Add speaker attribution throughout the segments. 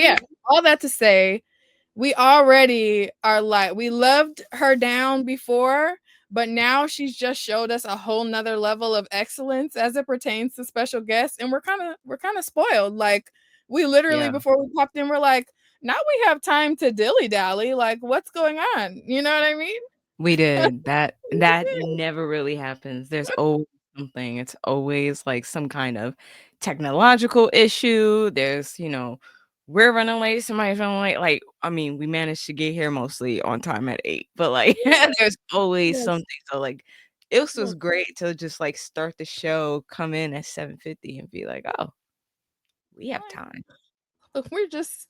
Speaker 1: Yeah, all that to say, we already are like we loved her down before, but now she's just showed us a whole nother level of excellence as it pertains to special guests, and we're kind of spoiled. Like we literally
Speaker 2: Yeah,
Speaker 1: before we popped in, we're like, now we have time to dilly dally. Like, what's going on? You know what I mean?
Speaker 2: we did. That never really happens. There's always something. It's always like some kind of technological issue. There's, we're running late, somebody's running late. Like, I mean, we managed to get here mostly on time at 8, but like
Speaker 1: Yeah,
Speaker 2: there's always
Speaker 1: yes,
Speaker 2: something. So like it was
Speaker 1: yes.
Speaker 2: great to just like start the show, come in at 7:50 and be like, oh, we have time.
Speaker 1: Look, we're just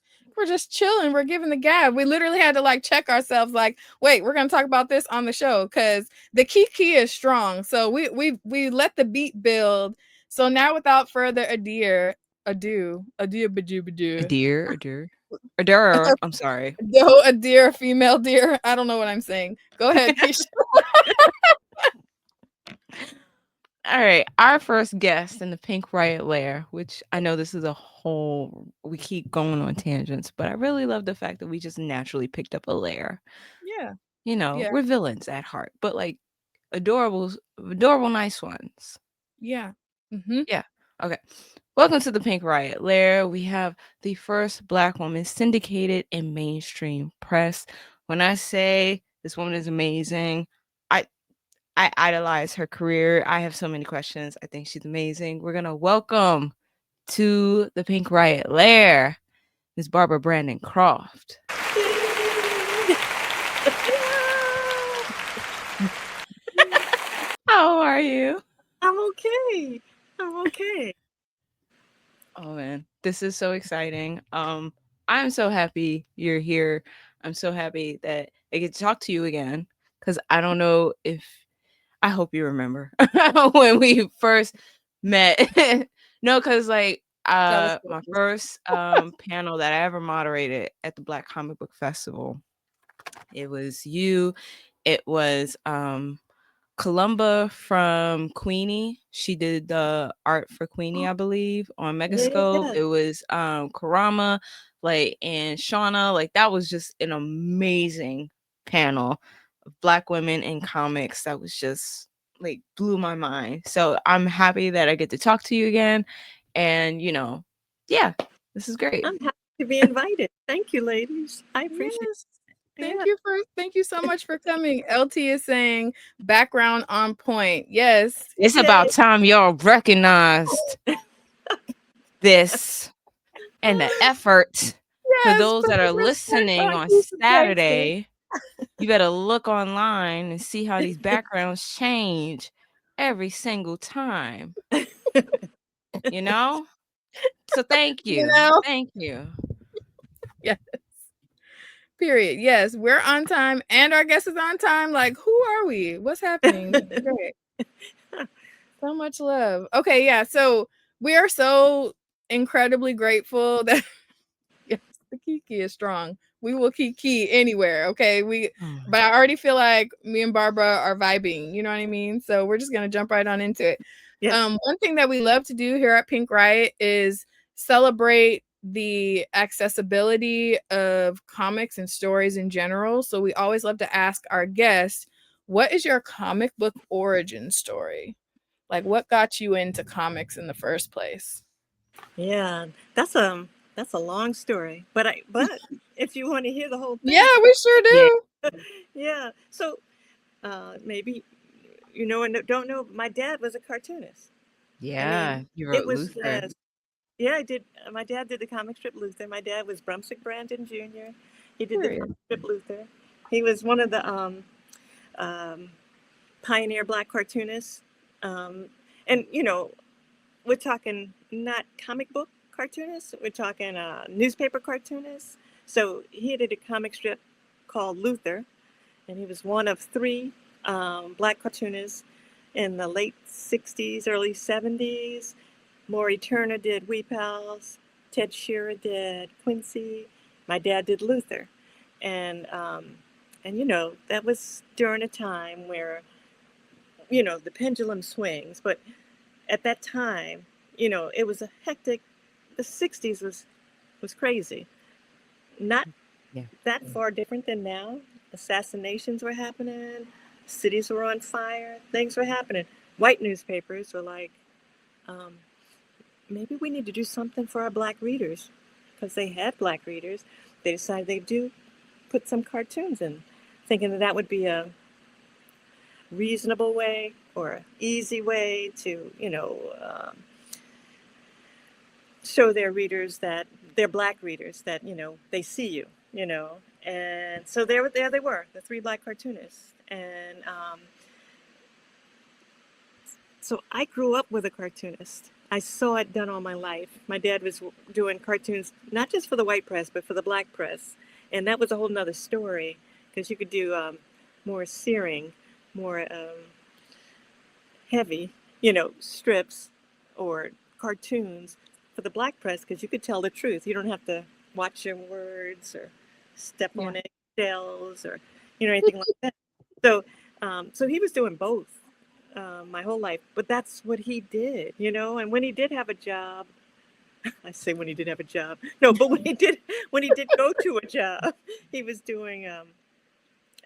Speaker 1: chilling. We're giving the gab. We literally had to like check ourselves. Like, wait, we're gonna talk about this on the show because the key is strong. So we let the beat build. So now, without further ado,
Speaker 2: A
Speaker 1: bajoo,
Speaker 2: deer, a deer. A deer, I'm sorry.
Speaker 1: no, a deer, female deer. I don't know what I'm saying. Go ahead, Keisha.
Speaker 2: All right, our first guest in the Pink Riot Lair, which I know this is a whole, we keep going on tangents, but I really love the fact that we just naturally picked up a lair.
Speaker 1: Yeah, yeah,
Speaker 2: We're villains at heart, but like adorable, adorable, nice ones.
Speaker 1: yeah. Mm-hmm.
Speaker 2: Yeah. Okay. Welcome to the Pink Riot Lair. We have the first Black woman syndicated in mainstream press. When I say this woman is amazing, I I idolize her career. I have so many questions. I think she's amazing. We're gonna welcome to the Pink Riot Lair, Miss Barbara Brandon-Croft. How are you?
Speaker 3: I'm okay. I'm okay.
Speaker 2: Oh man, this is so exciting. I'm so happy you're here. I'm so happy that I get to talk to you again because I don't know if I hope you remember when we first met. No, because like
Speaker 1: That was
Speaker 2: my
Speaker 1: gorgeous.
Speaker 2: first panel that I ever moderated at the Black Comic Book Festival, it was you. It was Columba from Queenie. She did the art for Queenie, I believe, on Megascope.
Speaker 3: Yeah.
Speaker 2: It was Karama, like, and Shauna. Like that was just an amazing panel of Black women in comics that was just like blew my mind. So I'm happy that I get to talk to you again. And yeah, this is great.
Speaker 3: I'm happy to be invited. Thank you, ladies. I appreciate
Speaker 1: Yes.
Speaker 3: it. Yeah.
Speaker 1: Thank you so much for coming. LT is saying background on point. Yes.
Speaker 2: It's about
Speaker 3: Yay.
Speaker 2: time y'all recognized this and the effort. For
Speaker 1: Yes.
Speaker 2: those
Speaker 1: Put
Speaker 2: that
Speaker 1: the
Speaker 2: are
Speaker 1: respect
Speaker 2: listening
Speaker 1: on
Speaker 2: on
Speaker 1: Keisha Gangster.
Speaker 2: Saturday, you better look online and see how these backgrounds change every single time, you know? So thank
Speaker 1: You
Speaker 2: you.
Speaker 1: know?
Speaker 2: Thank you.
Speaker 1: Yes. Period. Yes. We're on time and our guest is on time. Like, who are we? What's happening? This is great. So much love. Okay, yeah. So we are so incredibly grateful that yes, the Kiki is strong. We will Kiki anywhere. Okay.
Speaker 2: Oh,
Speaker 1: But I already feel like me and Barbara are vibing. You know what I mean? So we're just gonna jump right on into it.
Speaker 3: Yeah.
Speaker 1: One thing that we love to do here at Pink Riot is celebrate the accessibility of comics and stories in general. So we always love to ask our guests, what is your comic book origin story? Like, what got you into comics in the first place?
Speaker 3: Yeah. That's a long story. But if you want to hear the whole
Speaker 1: Yeah,
Speaker 3: thing,
Speaker 1: we sure
Speaker 2: yeah.
Speaker 1: do.
Speaker 3: yeah. So maybe you know and don't know, my dad was a cartoonist. I
Speaker 2: Yeah.
Speaker 3: mean,
Speaker 2: You
Speaker 3: it
Speaker 2: wrote
Speaker 3: was
Speaker 2: Luther.
Speaker 3: yeah, I did. My dad did the comic strip Luther. My dad was Brumsic Brandon Jr. He did the
Speaker 1: Period.
Speaker 3: comic strip Luther. He was one of the um, pioneer black cartoonists. Um, and, we're talking not comic book cartoonists, we're talking newspaper cartoonists. So he did a comic strip called Luther, and he was one of three black cartoonists in the late 60s, early 70s. Maury Turner did Wee Pals, Ted Shearer did Quincy, my dad did Luther. And, that was during a time where the pendulum swings. But at that time, it was a hectic. The '60s was crazy. not
Speaker 2: Yeah.
Speaker 3: that far different than now. Assassinations were happening, cities were on fire, things were happening. White newspapers were like, um, maybe we need to do something for our black readers, because they had black readers. They decided they'd put some cartoons in, thinking that that would be a reasonable way or easy way to, show their readers that they're black readers that they see you, and so there they were, the three black cartoonists, and so I grew up with a cartoonist. I saw it done all my life. My dad was doing cartoons not just for the white press but for the black press, and that was a whole nother story, because you could do more searing, more heavy, strips or cartoons for the black press, because you could tell the truth. You don't have to watch your words or step on eggshells or anything like that. So, so he was doing both my whole life, but that's what he did, And when he did have a job, I say when he did have a job, no, but when he did go to a job, he was doing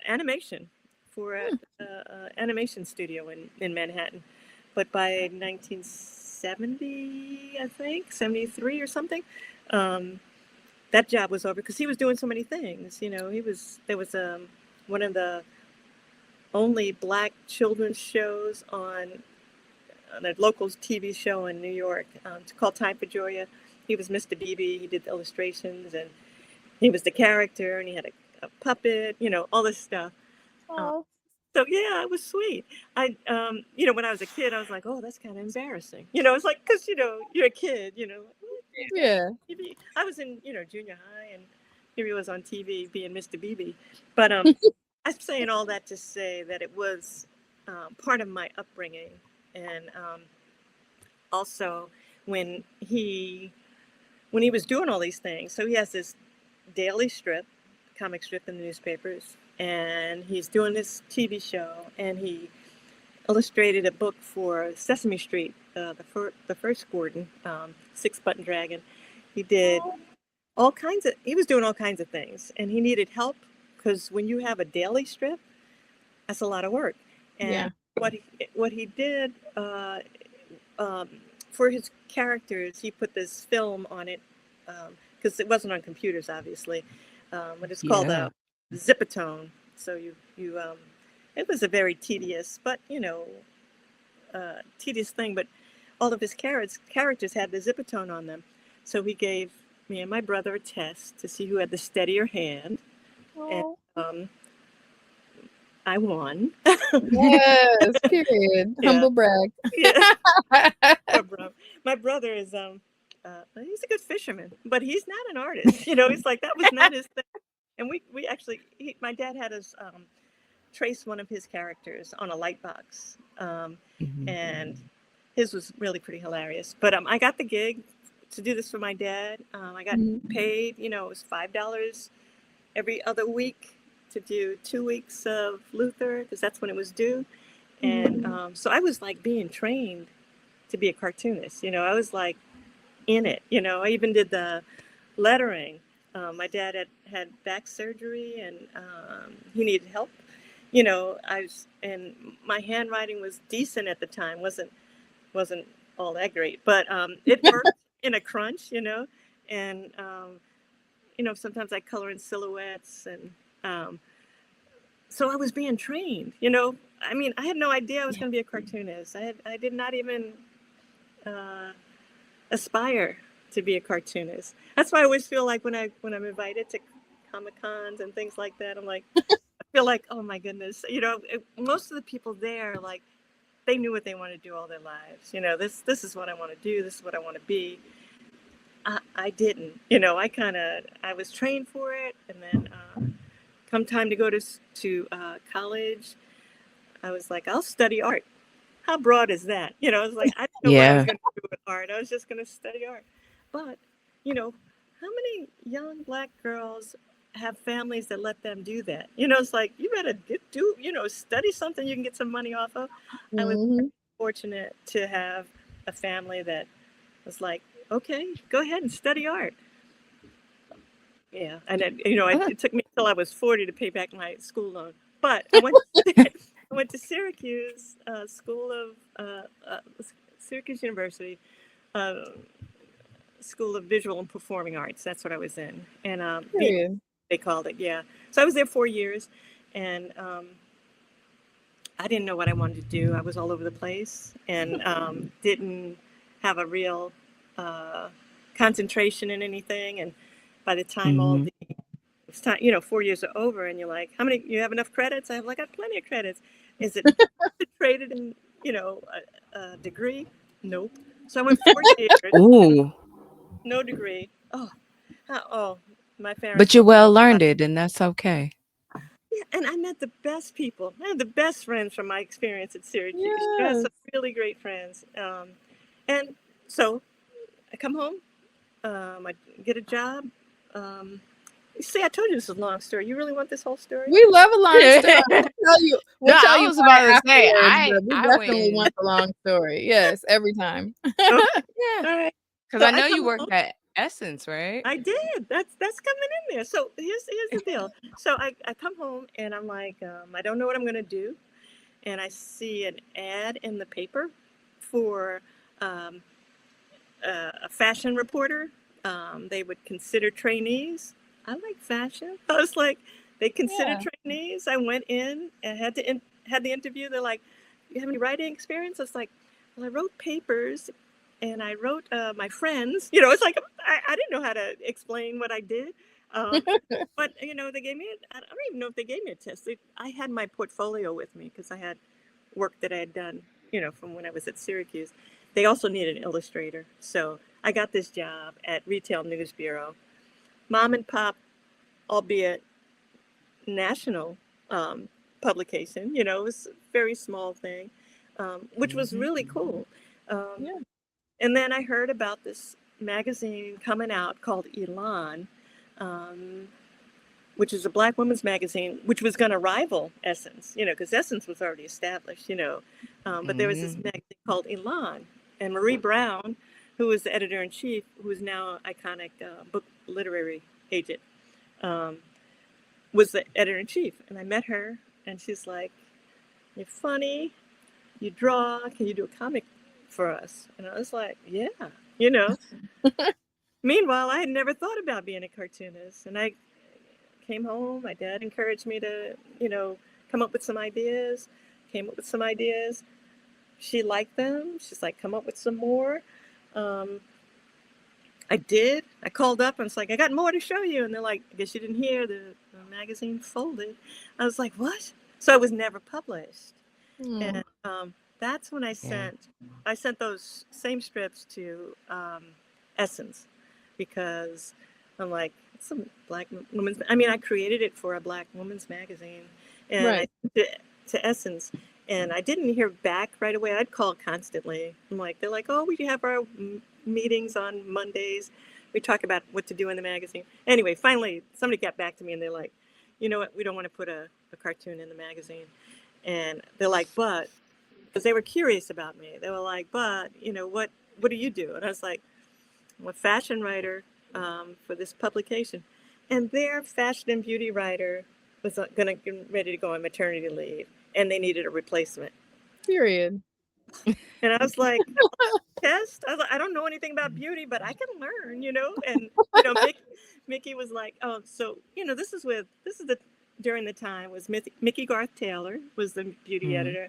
Speaker 3: animation for an animation studio in Manhattan. But by 1970, I think 73 or something, that job was over, because he was doing so many things. There was one of the only black children's shows on a local TV show in New York. It's called Time for Joya. He was Mr. BB. He did the illustrations, and he was the character, and he had a puppet, all this stuff.
Speaker 1: Oh.
Speaker 3: So yeah, it was sweet. I, when I was a kid, I was like, oh, that's kind of embarrassing. It's like, because you're a kid.
Speaker 1: Yeah.
Speaker 3: I was in junior high, and here he was on TV being Mr. BB. But I'm saying all that to say that it was part of my upbringing, and also when he was doing all these things. So he has this daily comic strip in the newspapers, and he's doing this TV show, and he illustrated a book for Sesame Street, the first Gordon, Six Button Dragon. He did he was doing all kinds of things, and he needed help, because when you have a daily strip, that's a lot of work. And what he did for his characters, he put this film on it, because it wasn't on computers, obviously, but it's called a Zipatone. So it was a very tedious, but tedious thing. But all of his characters had the Zipatone on them. So he gave me and my brother a test to see who had the steadier hand, and I won.
Speaker 1: Yes, period.
Speaker 3: Yeah.
Speaker 1: Humble brag.
Speaker 3: Yeah. My brother is he's a good fisherman, but he's not an artist. He's like, that was not his thing. And we actually, my dad had us trace one of his characters on a light box, and his was really pretty hilarious. But I got the gig to do this for my dad. I got paid. It was $5 every other week to do 2 weeks of Luther, because that's when it was due. And so I was like being trained to be a cartoonist. I was like in it. I even did the lettering. My dad had back surgery, and he needed help. And my handwriting was decent at the time. wasn't all that great, but it worked in a crunch. And sometimes I color in silhouettes, and so I was being trained. I had no idea I was going to be a cartoonist. I did not even aspire to be a cartoonist. That's why I always feel like when I'm invited to Comic Cons and things like that, I'm like, I feel like, oh my goodness, most of the people there, like, they knew what they wanted to do all their lives. This is what I want to do. This is what I want to be. I didn't. I was trained for it, and then come time to go to college, I was like, I'll study art. How broad is that? I was like, I didn't know what I was going to do with art. I was just going to study art. But, how many young black girls have families that let them do that? It's like, you better study something you can get some money off of. I was fortunate to have a family that was like, okay, go ahead and study art. Yeah, and it took me till I was 40 to pay back my school loan. But I went I went to Syracuse Syracuse University, uh, School of Visual and Performing Arts. That's what I was in, and
Speaker 1: Period.
Speaker 3: they called it. Yeah, so I was there 4 years, and I didn't know what I wanted to do. I was all over the place, and didn't have a real uh, concentration in anything. And by the time
Speaker 2: Mhm.
Speaker 3: it's time, 4 years are over, and you're like, how many? You have enough credits? I have like, I have plenty of credits. Is it concentrated in a degree? Nope. So I went 4 years,
Speaker 2: Ooh,
Speaker 3: no degree. Oh, my parents
Speaker 2: but you're
Speaker 3: were
Speaker 2: well
Speaker 3: so
Speaker 2: learned, and that's okay.
Speaker 3: yeah, and I met the best people. I had the best friends from my experience at Syracuse. I had
Speaker 1: Yes.
Speaker 3: some really great friends. And so I come home, I get a job. Um, you see, I told you this is a long story. You really want this whole story?
Speaker 1: We love a long story.
Speaker 2: No,
Speaker 1: We'll tell
Speaker 2: I
Speaker 1: you
Speaker 2: was
Speaker 1: why
Speaker 2: about to say
Speaker 1: afterwards, but we
Speaker 2: I
Speaker 1: definitely
Speaker 2: wouldn't.
Speaker 1: want the long story. Yes, every time.
Speaker 3: Okay,
Speaker 2: Yeah,
Speaker 3: all right.
Speaker 2: because
Speaker 3: So
Speaker 2: I
Speaker 3: I
Speaker 2: know you
Speaker 3: come
Speaker 2: worked
Speaker 3: home.
Speaker 2: at Essence, right?
Speaker 3: I did. That's coming in there. So here's the deal. So I come home and I'm like, I don't know what I'm gonna do. And I see an ad in the paper for um, a fashion reporter. They would consider trainees. I like fashion. I was like, they consider
Speaker 1: Yeah.
Speaker 3: trainees. I went in and had the interview. They're like, you have any writing experience? I was like, well, I wrote papers and I wrote my friends. It's like I didn't know how to explain what I did. Um, but they gave me. I don't even know if they gave me a test. I had my portfolio with me because I had work that I had done, from when I was at Syracuse. They also needed an illustrator. So I got this job at Retail News Bureau, mom and pop, albeit national publication. It was a very small thing, which was really cool. Um,
Speaker 1: Yeah.
Speaker 3: and then I heard about this magazine coming out called Elan, um, which is a black women's magazine, which was going to rival Essence, because Essence was already established, but there was this
Speaker 2: Mhm.
Speaker 3: magazine called Elan, and Marie Brown, who was the editor in chief, who is now iconic book literary agent, um, was the editor in chief. And I met her, and she's like, "You're funny, you draw, can you do a comic for us?" And I was like, "Yeah, you know." Meanwhile, I had never thought about being a cartoonist, and I came home. My dad encouraged me to, come up with some ideas. Came up with some ideas. She liked them. She's like, come up with some more. Um, I did. I called up and was like, I got more to show you. And they're like, I guess you didn't hear the magazine folded. I was like, what? So it was never published.
Speaker 1: Hmm.
Speaker 3: And that's when
Speaker 2: Yeah.
Speaker 3: I sent those same strips to Essence because I'm like, it's a black woman's. I mean, I created it for a black woman's magazine, and I
Speaker 1: Right.
Speaker 3: sent it to Essence, and I didn't hear back right away. I'd call constantly. I'm like, they're like, oh, we have our meetings on Mondays. We talk about what to do in the magazine. Anyway, finally, somebody got back to me, and they're like, you know what? We don't want to put a cartoon in the magazine. And they're like, but, because they were curious about me, they were like, but, what do you do? And I was like, I'm a fashion writer for this publication. And their fashion and beauty writer was going to get ready to go on maternity leave, and they needed a replacement.
Speaker 1: Period.
Speaker 3: And I was like, test? I was like, I don't know anything about beauty, but I can learn. And, Mickey was like, oh, so, this is during the time was Mickey Garth Taylor was the beauty
Speaker 2: Mhm.
Speaker 3: editor.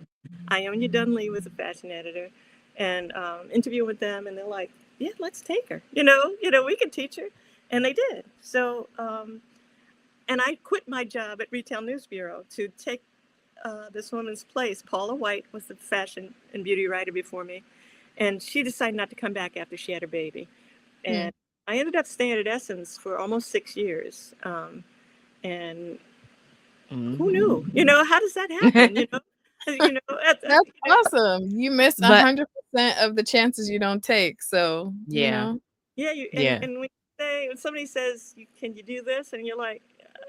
Speaker 3: Ionia Dunley was the fashion editor, and interviewing with them, and they're like, yeah, let's take her. We can teach her, and they did. So, and I quit my job at Retail News Bureau to take this woman's place. Paula White was the fashion and beauty writer before me, and she decided not to come back after she had her baby.
Speaker 1: Hmm.
Speaker 3: And I ended up staying at Essence for almost 6 years. And who
Speaker 2: Mhm.
Speaker 3: knew? How does that happen?
Speaker 1: That's awesome. You miss
Speaker 2: But
Speaker 1: 100% of the chances you don't take. So,
Speaker 2: yeah,
Speaker 3: Yeah,
Speaker 2: yeah.
Speaker 3: and when somebody says, "Can you do this?" and you're like,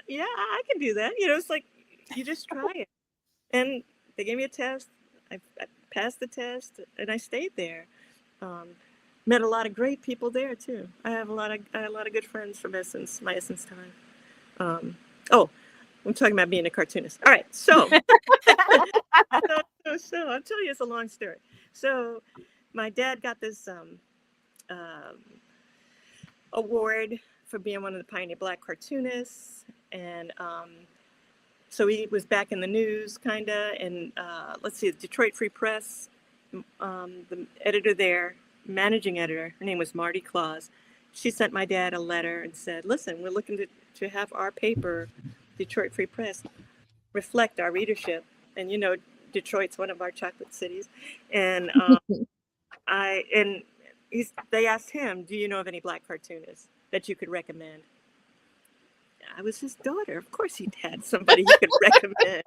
Speaker 3: "Yeah, I can do that." It's like you just try it. And they gave me a test. I passed the test, and I stayed there. Um, met a lot of great people there too. I had a lot of good friends from my Essence time. Oh, I'm talking about being a cartoonist. All right, so I'll tell you, it's a long story. So my dad got this um, award for being one of the pioneer black cartoonists, and so he was back in the news, kind of. And let's see, Detroit Free Press, the editor there, managing editor, her name was Marty Claus. She sent my dad a letter and said, "Listen, we're looking to have our paper, Detroit Free Press, reflect our readership. And Detroit's one of our chocolate cities." And I and they asked him, "Do you know of any black cartoonists that you could recommend?" I was his daughter. Of course, he had somebody he could recommend.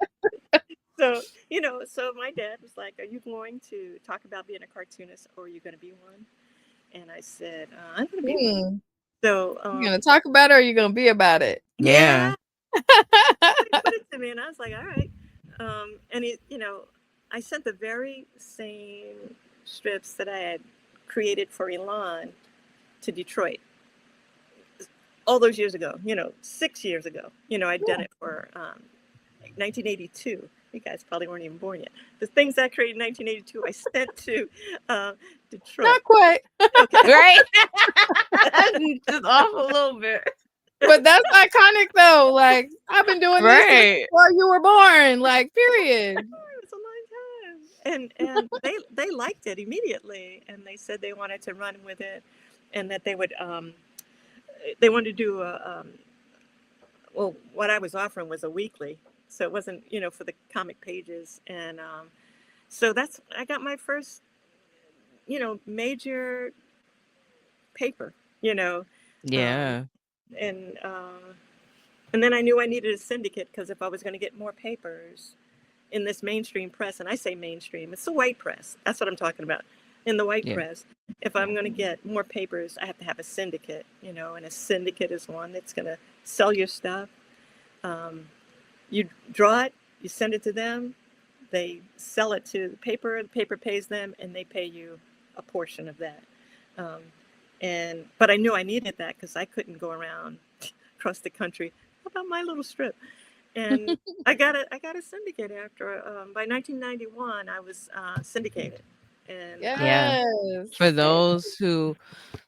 Speaker 3: So my dad was like, "Are you going to talk about being a cartoonist, or are you going to be one?" And I said, "I'm going to be one."
Speaker 1: Hmm.
Speaker 3: So
Speaker 1: You gonna talk about it or you gonna be about it?
Speaker 3: yeah, he put it to me, and I was like, "All right." And I sent the very same strips that I had created for Elon to Detroit all those years ago. 6 years ago. I'd done it for 1982. You guys probably weren't even born yet. The things I created in 1982, I sent to Detroit.
Speaker 1: Not quite.
Speaker 3: Okay.
Speaker 2: Right? Just off a little bit.
Speaker 1: But that's iconic though. Like, I've been doing this since
Speaker 2: Right.
Speaker 1: before you were born. Like, period.
Speaker 3: It was a long time, and they liked it immediately, and they said they wanted to run with it, and that they wanted to do well, what I was offering was a weekly, so it wasn't for the comic pages, and so I got my first major paper,
Speaker 2: Yeah.
Speaker 3: and and then I knew I needed a syndicate, because if I was going to get more papers in this mainstream press, and I say mainstream, it's the white press. That's what I'm talking about. In the white
Speaker 2: Yeah.
Speaker 3: press, if I'm going to get more papers, I have to have a syndicate, and a syndicate is one that's going to sell your stuff. You draw it, you send it to them, they sell it to the paper pays them, and they pay you a portion of that. Um, but I knew I needed that, because I couldn't go around across the country. How about my little strip? And I got a syndicate after. By 1991, I was syndicated. And
Speaker 2: Yeah.
Speaker 1: Yes.
Speaker 2: For those who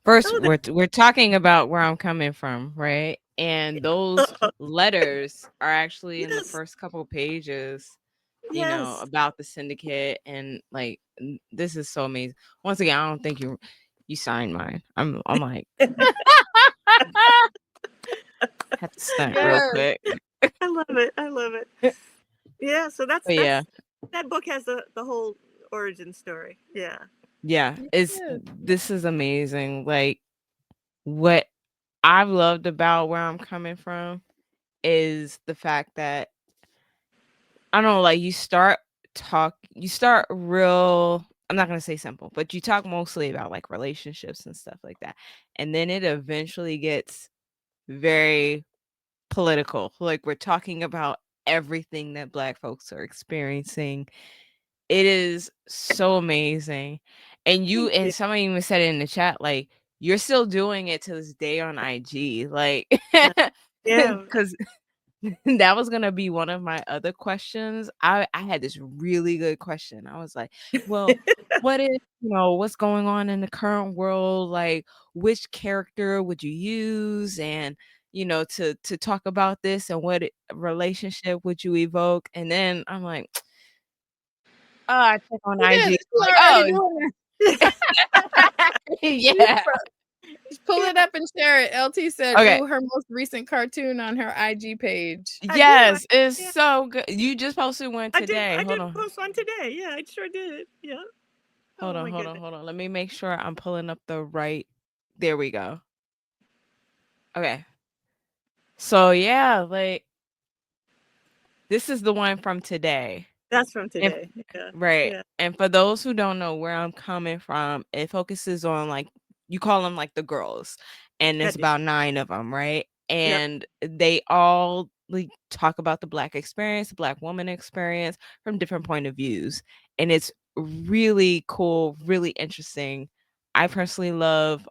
Speaker 2: first
Speaker 3: oh,
Speaker 2: we're talking about where I'm coming from, right? And those letters are actually in the
Speaker 3: yes,
Speaker 2: first couple pages,
Speaker 3: yes.
Speaker 2: about the syndicate, and like this is so amazing. Once again, I don't think you signed mine. I'm like had to stunt real
Speaker 1: Yes.
Speaker 2: quick.
Speaker 3: I love it. I love it. Yeah. So
Speaker 2: But yeah.
Speaker 3: that book has the whole origin story. Yeah.
Speaker 2: Yeah.
Speaker 1: Yes.
Speaker 2: This is amazing. Like what I've loved about where I'm coming from is the fact that I don't know, like you start real, I'm not gonna say simple, but you talk mostly about like relationships and stuff like that. And then it eventually gets very political. Like we're talking about everything that Black folks are experiencing. It is so amazing. And
Speaker 3: Thank you.
Speaker 2: somebody even said it in the chat, like you're still doing it to this day on IG. Like
Speaker 3: Yeah.
Speaker 2: because that was gonna be one of my other questions. I had this really good question. I was like, well, what is what's going on in the current world? Like, which character would you use, and to talk about this, and relationship would you evoke? And then I'm like, oh, I check on
Speaker 1: Yeah,
Speaker 2: IG.
Speaker 1: she's
Speaker 2: Like,
Speaker 1: already
Speaker 2: oh,
Speaker 1: doing
Speaker 2: yeah.
Speaker 1: it. Just pull it up and share it. LT said,
Speaker 2: Okay.
Speaker 1: "Ooh, her most recent cartoon on her IG page."
Speaker 3: I do.
Speaker 2: Yes, it's
Speaker 3: Yeah,
Speaker 2: so good. You just posted one
Speaker 3: I did.
Speaker 2: today.
Speaker 3: I
Speaker 2: Hold
Speaker 3: did
Speaker 2: on.
Speaker 3: post one today. Yeah, I sure did. Yeah.
Speaker 2: Hold
Speaker 3: Oh
Speaker 2: on,
Speaker 3: my
Speaker 2: hold on,
Speaker 3: goodness.
Speaker 2: hold on. Let me make sure I'm pulling up the right. There we go. Okay. So yeah, like this is the one from today.
Speaker 3: That's from
Speaker 2: And
Speaker 3: today. Yeah.
Speaker 2: right.
Speaker 3: Yeah.
Speaker 2: And for those who don't know where I'm coming from, it focuses on like you call them like the girls, and
Speaker 3: I
Speaker 2: there's
Speaker 3: did.
Speaker 2: about 9 of them, right?
Speaker 3: Yep.
Speaker 2: And they all like talk about the Black experience, the Black woman experience from different point of views. And it's really cool, really interesting. I personally love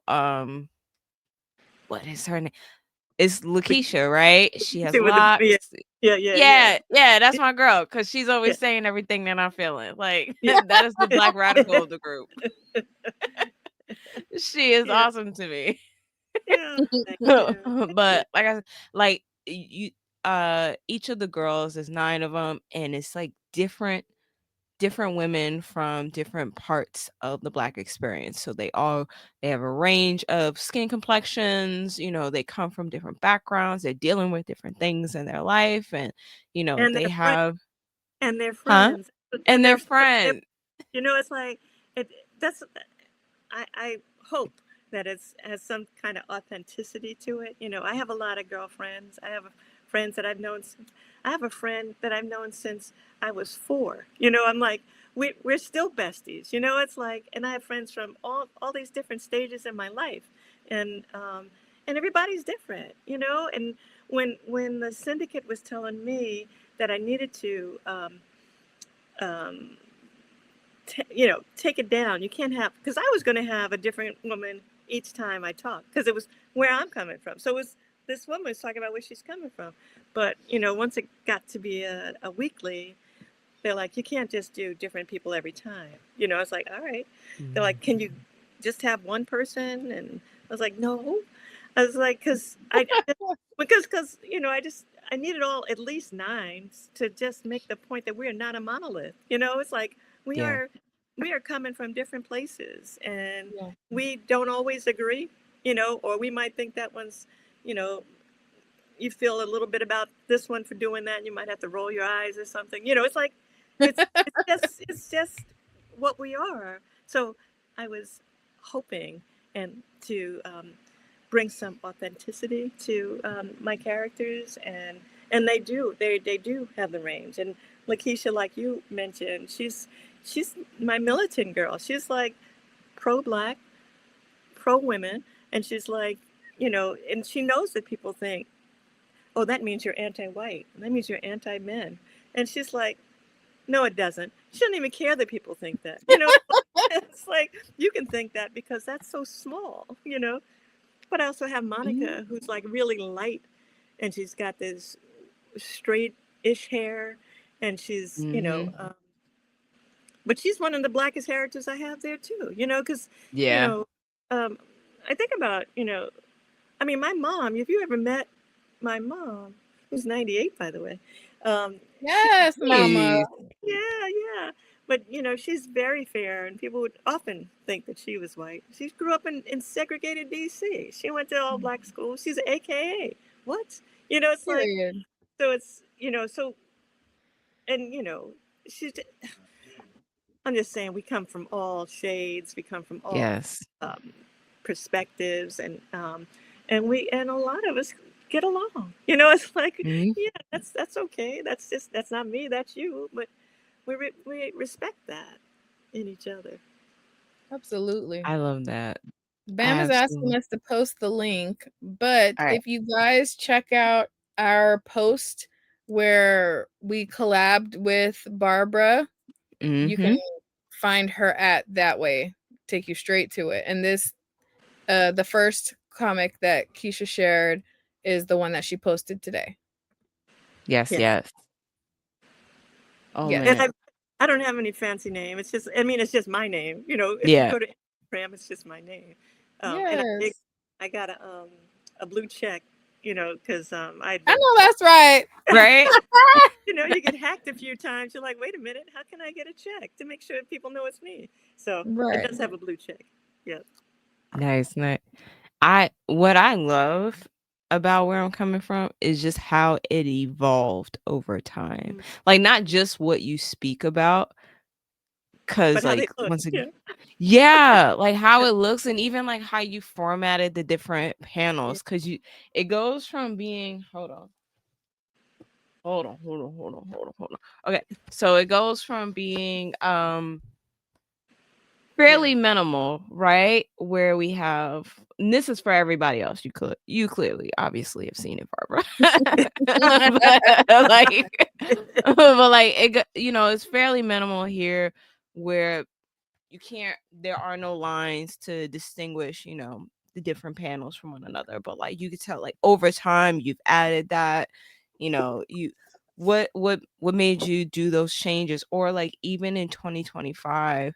Speaker 2: what is her name? It's Lakeisha, right? She has
Speaker 3: She with the
Speaker 2: locks.
Speaker 3: yeah.
Speaker 2: Yeah, that's my girl because she's
Speaker 3: Yeah.
Speaker 2: always saying everything that I'm feeling. Like
Speaker 3: Yeah.
Speaker 2: that is the black radical of the group. She is
Speaker 3: Yeah.
Speaker 2: awesome to me.
Speaker 3: Yeah. Thank you.
Speaker 2: But like I said, like you, each of the girls, there's 9 of them, and it's like different women from different parts of the black experience. So they have a range of skin complexions, they come from different backgrounds, they're dealing with different things in their life, and
Speaker 3: And
Speaker 2: they
Speaker 3: their friends.
Speaker 2: have
Speaker 3: And their
Speaker 2: huh?
Speaker 3: friends.
Speaker 2: And
Speaker 3: And
Speaker 2: their
Speaker 3: their
Speaker 2: friend.
Speaker 3: it's like it. That's I hope that it's has some kind of authenticity to it. I have a lot of girlfriends. I have friends that I've known. I have a friend that I've known since I was 4. I'm like we're still besties. It's like, and I have friends from all these different stages in my life, and everybody's different. And when the syndicate was telling me that I needed to. Um, take it down. You can't have, because I was going to have a different woman each time I talked, because it was where I'm coming from. So it was this woman was talking about where she's coming from. But, once it got to be a weekly, they're like, you can't just do different people every time. I was like, all right. They're like, can you just have one person? And I was like, no. I was like, I needed at least 9 to just make the point that we are not a monolith. It's like we
Speaker 2: Yeah.
Speaker 3: are we are coming from different places, and
Speaker 1: Yeah.
Speaker 3: we don't always agree, or we might think that one's, you know, you feel a little bit about this one for doing that, and you might have to roll your eyes or something. It's like it's just what we are. So I was hoping and to bring some authenticity to my characters, and they do have the range. And Lakeisha, like you mentioned, she's my militant girl. She's like pro-black, pro-women, and she's like, and she knows that people think, oh, that means you're anti-white. That means you're anti-men. And she's like, no, it doesn't. She doesn't even care that people think that. It's like you can think that because that's so small. But I also have Monica, who's like really light, and she's got this straight-ish hair, and she's, but she's one of the blackest characters I have there too. Because you
Speaker 2: Yeah.
Speaker 3: know, I think about, I mean, my mom. If you ever met my mom, who's 98, by the way, she,
Speaker 1: Yes, mama.
Speaker 2: Jeez.
Speaker 3: yeah. But she's very fair, and people would often think that she was white. She grew up in segregated D.C. She went to all black schools. She's an AKA. What? It's like,
Speaker 1: Period.
Speaker 3: so it's so, and she's. I'm just saying, we come from all shades. We come from all
Speaker 2: Yes.
Speaker 3: um, perspectives, and a lot of us get along. It's like,
Speaker 2: Mhm.
Speaker 3: yeah, that's okay. That's not me. That's you. But we respect that in each other.
Speaker 1: Absolutely.
Speaker 2: I love that.
Speaker 1: Bam is asking
Speaker 2: Absolutely.
Speaker 1: us to post the link, but
Speaker 2: All right.
Speaker 1: if you guys check out our post where we collabed with Barbara, you can
Speaker 2: Mhm.
Speaker 1: find her at that way, take you straight to it. And the first comic that Keisha shared is the one that she posted today.
Speaker 2: Yes,
Speaker 3: Yeah.
Speaker 2: yes. Oh
Speaker 1: Yes.
Speaker 3: And
Speaker 2: man.
Speaker 3: I don't have any fancy name. It's just, I mean, it's just my name. If you
Speaker 2: Yeah.
Speaker 3: go to Instagram, it's just my name. And
Speaker 1: Yes.
Speaker 3: I got a blue check, because I'd
Speaker 1: I
Speaker 3: been,
Speaker 1: know that's right.
Speaker 2: Right?
Speaker 3: you get hacked a few times. You're like, wait a minute, how can I get a check to make sure people know it's me? So it
Speaker 1: Right.
Speaker 3: does have a blue check. Yeah.
Speaker 2: Nice, nice. What I love about where I'm coming from is just how it evolved over time.
Speaker 3: Mm.
Speaker 2: Like not just what you speak about,
Speaker 3: But
Speaker 2: cause
Speaker 3: how they
Speaker 2: like
Speaker 3: look.
Speaker 2: once
Speaker 3: Yeah.
Speaker 2: again, yeah, like how it looks and even like how you formatted the different
Speaker 3: Yeah.
Speaker 2: panels, cause it goes from being hold on. Okay, so it goes from being
Speaker 3: Yeah.
Speaker 2: fairly minimal, right? Where we have, and this is for everybody else. You clearly, obviously, have seen it, Barbara. but like, but like it's fairly minimal here, where there are no lines to distinguish, the different panels from one another, but like you could tell like over time you've added that, you what made you do those changes, or like even in 2025,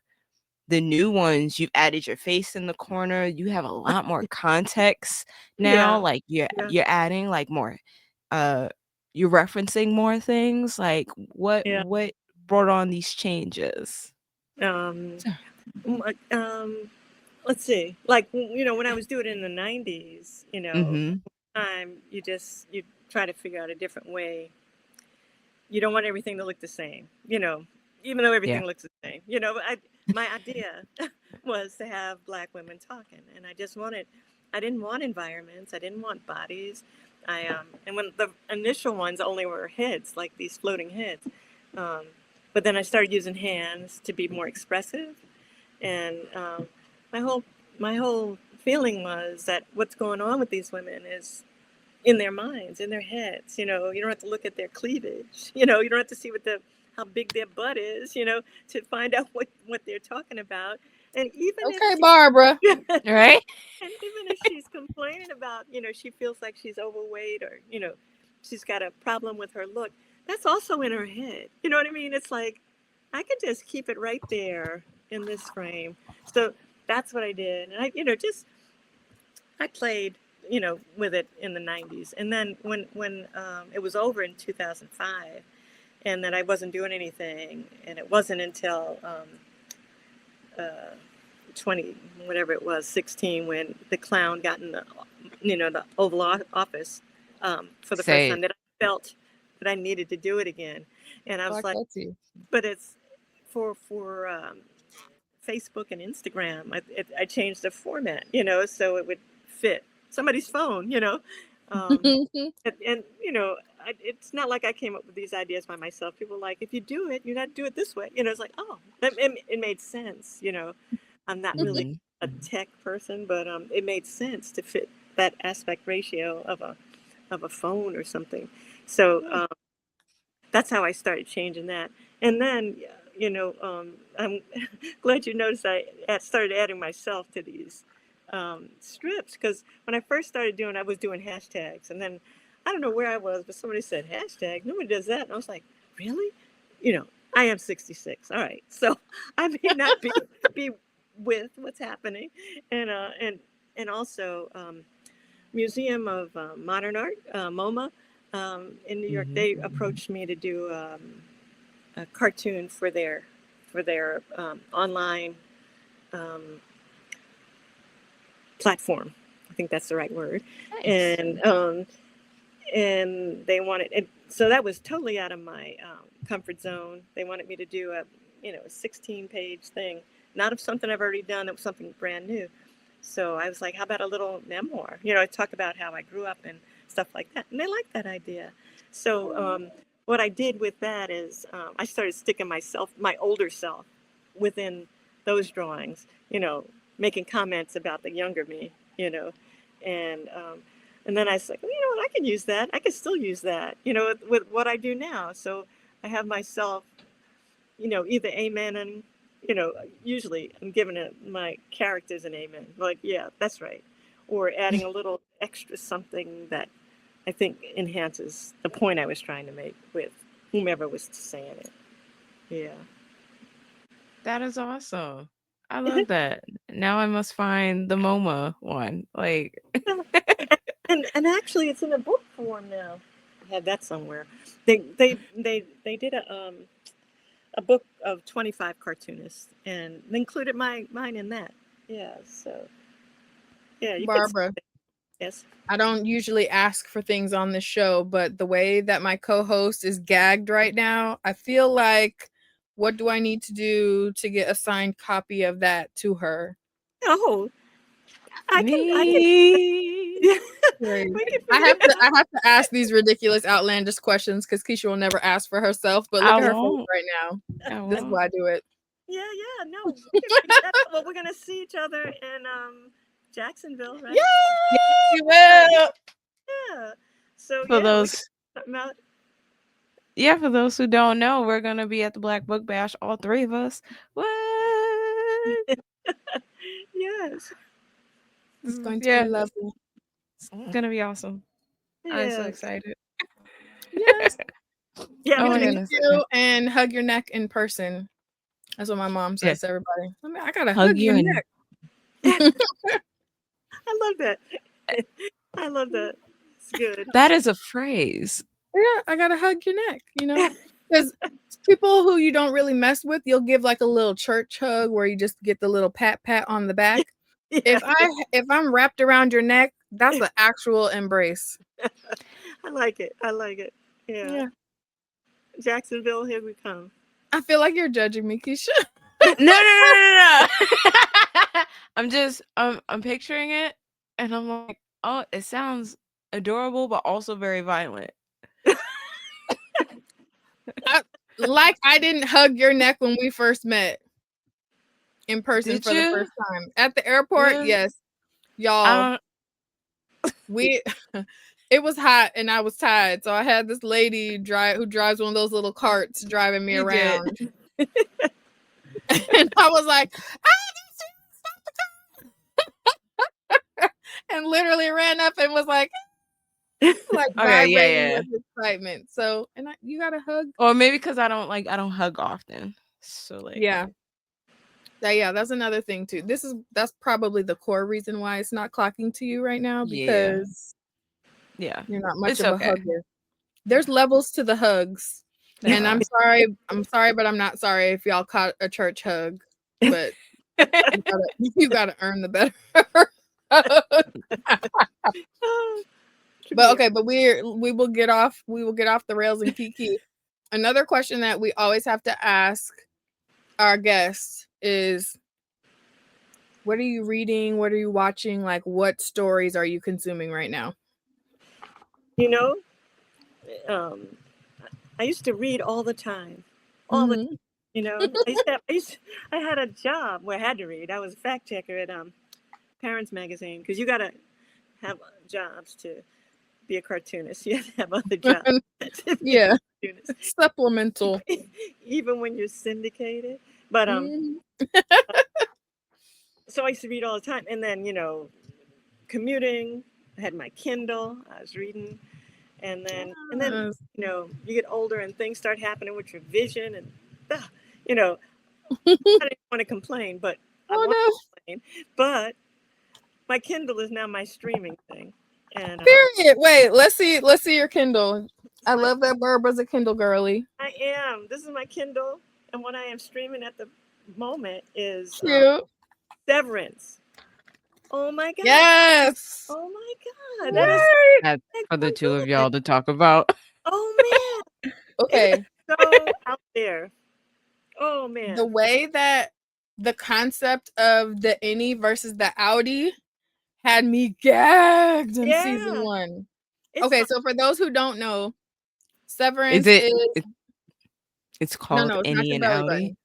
Speaker 2: the new ones, you've added your face in the corner, you have a lot more context now,
Speaker 3: Yeah.
Speaker 2: like you're
Speaker 3: Yeah.
Speaker 2: you're adding like more, uh you're referencing more things, like
Speaker 3: Yeah.
Speaker 2: what brought on these changes?
Speaker 3: Um, let's see. Like, when I was doing it in the 90s,
Speaker 2: Mm-hmm.
Speaker 3: you try to figure out a different way. You don't want everything to look the same, even though
Speaker 2: Yeah.
Speaker 3: everything looks the same. My idea was to have black women talking, and I didn't want environments, I didn't want bodies. And when the initial ones only were heads, like these floating heads. Um, but then I started using hands to be more expressive, and my whole my whole feeling was that what's going on with these women is in their minds, in their heads. You don't have to look at their cleavage. You don't have to see how big their butt is. To find out what they're talking about. And even if
Speaker 1: Okay, Barbara.
Speaker 3: and
Speaker 2: Right.
Speaker 3: even if she's complaining about, she feels like she's overweight, or she's got a problem with her look, that's also in her head. You know what I mean? It's like I could just keep it right there in this frame. So that's what I did, and I played, with it in the 90s. And then when it was over in 2005, and that I wasn't doing anything, and it wasn't until uh, 20, whatever it was, 16, when the clown got in the Oval Office for the first
Speaker 2: Say
Speaker 3: time, that I felt that I needed to do it again. And I was
Speaker 1: Black
Speaker 3: like,
Speaker 1: Betty.
Speaker 3: but it's for Facebook and Instagram. I changed the format, so it would fit somebody's phone, and it's not like I came up with these ideas by myself. People were like, if you do it, you got to do it this way. It's like, oh, it made sense. I'm not really
Speaker 2: mm-hmm.
Speaker 3: a tech person, but it made sense to fit that aspect ratio of a phone or something. So that's how I started changing that. And then, I'm glad you noticed started adding myself to these strips, because when I first started doing, I was doing hashtags, and then I don't know where I was, but somebody said hashtag. Nobody does that, and I was like, really? You know, I am 66. All right, so I may not be with what's happening, and uh, and and also Museum of Modern Art, MoMA, in New York.
Speaker 2: Mm-hmm.
Speaker 3: They approached me to do a cartoon for their online um, platform. I think that's the right word.
Speaker 2: Nice.
Speaker 3: And they wanted it, so that was totally out of my comfort zone. They wanted me to do a 16-page thing, not of something I've already done. It was something brand new. So I was like, how about a little memoir? I talk about how I grew up and stuff like that, and they liked that idea. So what I did with that is I started sticking my older self, within those drawings. Making comments about the younger me. And and then I was like, well, what, I can use that. I can still use that, with what I do now. So I have myself, either amen and, usually I'm giving my characters an amen. Like, yeah, that's right. Or adding a little extra something that I think enhances the point I was trying to make with whomever was saying it. Yeah.
Speaker 2: That is awesome. I love that. Now I must find the MoMA one. Like,
Speaker 3: And actually, it's in a book form now. I had that somewhere. They did a book of 25 cartoonists, and they included mine in that. Yeah, so yeah, you could say
Speaker 1: Barbara,
Speaker 3: that. Yes.
Speaker 1: I don't usually ask for things on this show, but the way that my co-host is gagged right now, I feel like, what do I need to do to get a signed copy of that to her?
Speaker 3: Oh, I can
Speaker 2: me.
Speaker 3: yeah,
Speaker 1: Right.
Speaker 3: we can
Speaker 1: I
Speaker 3: figure
Speaker 1: have
Speaker 3: it
Speaker 1: to
Speaker 3: out.
Speaker 1: I have to ask these ridiculous, outlandish questions because Keisha will never ask for herself. But
Speaker 2: I
Speaker 1: look at her face
Speaker 2: won't.
Speaker 1: right now.
Speaker 2: I
Speaker 1: This is
Speaker 2: won't.
Speaker 1: why I do it.
Speaker 3: Yeah, yeah, no, we can figure that out. Well, we're gonna see each other in Jacksonville, right?
Speaker 1: Yes,
Speaker 2: Yay!
Speaker 1: you will.
Speaker 3: Yeah. So
Speaker 2: For
Speaker 3: yeah, we can
Speaker 2: those,
Speaker 3: something out.
Speaker 2: yeah, for those who don't know, we're gonna be at the Black Book Bash, all three of us. What?
Speaker 3: Yes.
Speaker 1: It's going to
Speaker 2: Yeah.
Speaker 1: be lovely.
Speaker 2: It's gonna be awesome. I'm so
Speaker 3: Yes.
Speaker 2: excited.
Speaker 1: Yes.
Speaker 3: Yeah,
Speaker 2: Oh
Speaker 1: I'm
Speaker 2: my
Speaker 1: gonna meet
Speaker 2: goodness.
Speaker 1: you and hug your neck in person. That's what my mom
Speaker 2: Yeah.
Speaker 1: says to everybody. I gotta
Speaker 2: Hug
Speaker 1: hug
Speaker 2: you
Speaker 1: your
Speaker 2: and
Speaker 1: neck.
Speaker 3: I love that. I love that. It's good.
Speaker 2: that is a phrase.
Speaker 1: Yeah, I gotta hug your neck, because people who you don't really mess with, you'll give like a little church hug where you just get the little pat on the back.
Speaker 3: Yeah,
Speaker 1: If I'm wrapped around your neck, that's an actual embrace.
Speaker 3: I like it. I like it. Yeah.
Speaker 1: Yeah.
Speaker 3: Jacksonville, here we come.
Speaker 1: I feel like you're judging me, Keisha.
Speaker 2: No. I'm picturing it and I'm like, oh, it sounds adorable but also very violent.
Speaker 1: I didn't hug your neck when we first met in person
Speaker 2: Did
Speaker 1: for the
Speaker 2: you?
Speaker 1: first time at the airport.
Speaker 2: Really?
Speaker 1: Yes,
Speaker 2: I
Speaker 1: y'all.
Speaker 2: don't
Speaker 1: We it was hot and I was tired, so I had this lady who drives one of those little carts driving me
Speaker 2: You did.
Speaker 1: around. And I was like, and literally ran up and was like
Speaker 2: Okay,
Speaker 1: vibrating
Speaker 2: yeah.
Speaker 1: with excitement. So, and you got to hug.
Speaker 2: Or maybe because I don't hug often. So like
Speaker 1: Yeah. Yeah, that's another thing too. That's probably the core reason why it's not clocking to you right now, because
Speaker 2: yeah.
Speaker 1: you're not much
Speaker 2: It's
Speaker 1: of a
Speaker 2: okay.
Speaker 1: hugger. There's levels to the hugs. And I'm sorry, but I'm not sorry if y'all caught a church hug. But you gotta earn the better But okay, but we will get off the rails and kiki. Another question that we always have to ask our guests is, what are you reading? What are you watching? Like, what stories are you consuming right now?
Speaker 3: You know, I used to read all the time. All the you know, I had a job where I had to read. I was a fact checker at Parents Magazine, because you gotta have jobs to be a cartoonist. You have to have other jobs.
Speaker 1: Yeah, supplemental.
Speaker 3: Even when you're syndicated. But so I used to read all the time, and then commuting. I had my Kindle. I was reading, and then you get older and things start happening with your vision, and I didn't want to complain, but I want to complain. But my Kindle is now my streaming thing. And
Speaker 1: period. Wait, let's see your Kindle. I love that Barbara's a Kindle girly.
Speaker 3: I am. This is my Kindle, and what I am streaming at the moment is Severance. Oh my god!
Speaker 1: Yes.
Speaker 3: Oh my god!
Speaker 1: That is
Speaker 2: that's for the two of y'all to talk about.
Speaker 3: Oh man!
Speaker 1: Okay.
Speaker 3: So out there. Oh man!
Speaker 1: The way that the concept of the innie versus the outie had me gagged in season 1. Okay, so for those who don't know, Severance is
Speaker 2: it's called
Speaker 1: no, it's not
Speaker 2: Innie
Speaker 1: your
Speaker 2: and
Speaker 1: belly
Speaker 2: Outie.
Speaker 1: button.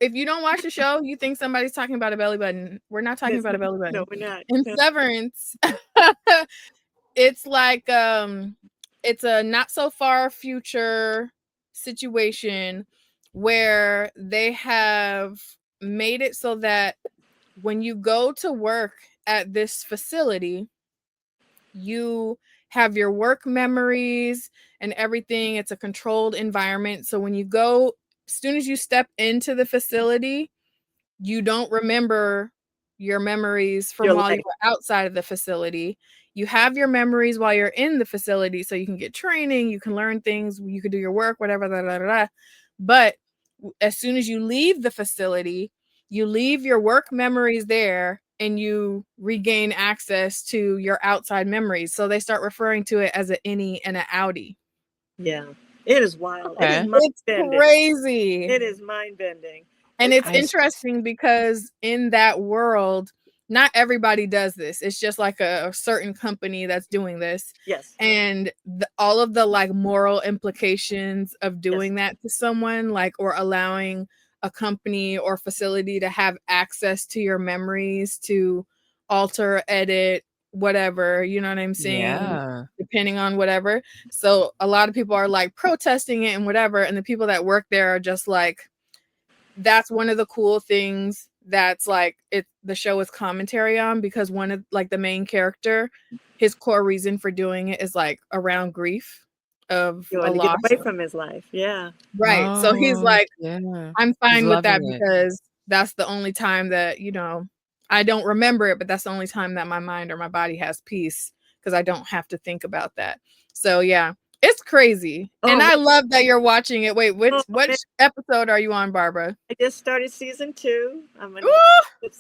Speaker 1: If you don't watch the show, you think somebody's talking about a belly button. We're not talking about a belly button.
Speaker 3: No, we're not.
Speaker 1: In Severance, it's like it's a not so far future situation where they have made it so that when you go to work at this facility, you have your work memories and everything. It's a controlled environment. So when you go, as soon as you step into the facility, you don't remember your memories from while you were outside of the facility. You have your memories while you're in the facility, so you can get training, you can learn things, you can do your work, whatever. But as soon as you leave the facility, you leave your work memories there and you regain access to your outside memories. So they start referring to it as an innie and an outie.
Speaker 3: Yeah, it is wild.
Speaker 2: Okay.
Speaker 1: It's crazy.
Speaker 3: It is mind bending.
Speaker 1: And it's interesting because in that world, not everybody does this. It's just like a certain company that's doing this.
Speaker 3: Yes.
Speaker 1: And all of the like moral implications of doing that to someone, like, or allowing a company or facility to have access to your memories to alter, edit, whatever, you know what I'm saying?
Speaker 2: Yeah.
Speaker 1: Depending on whatever. So a lot of people are like protesting it and whatever. And the people that work there are just like, that's one of the cool things that's like the show is commentary on, because one of like the main character, his core reason for doing it is like around grief of
Speaker 3: You
Speaker 1: a
Speaker 3: want to get
Speaker 1: loss.
Speaker 3: away from his life. Yeah.
Speaker 1: Right. So he's
Speaker 2: Oh,
Speaker 1: like,
Speaker 2: yeah.
Speaker 1: I'm
Speaker 2: He's
Speaker 1: fine with that
Speaker 2: loving it.
Speaker 1: because that's the only time that, you know, I don't remember it, but that's the only time that my mind or my body has peace, because I don't have to think about that. So yeah, it's crazy.
Speaker 3: Oh,
Speaker 1: And
Speaker 3: man.
Speaker 1: I love that you're watching it. Wait,
Speaker 3: Oh,
Speaker 1: which
Speaker 3: man.
Speaker 1: episode are you on, Barbara?
Speaker 3: I just started season 2. I'm in
Speaker 1: Ooh!
Speaker 3: the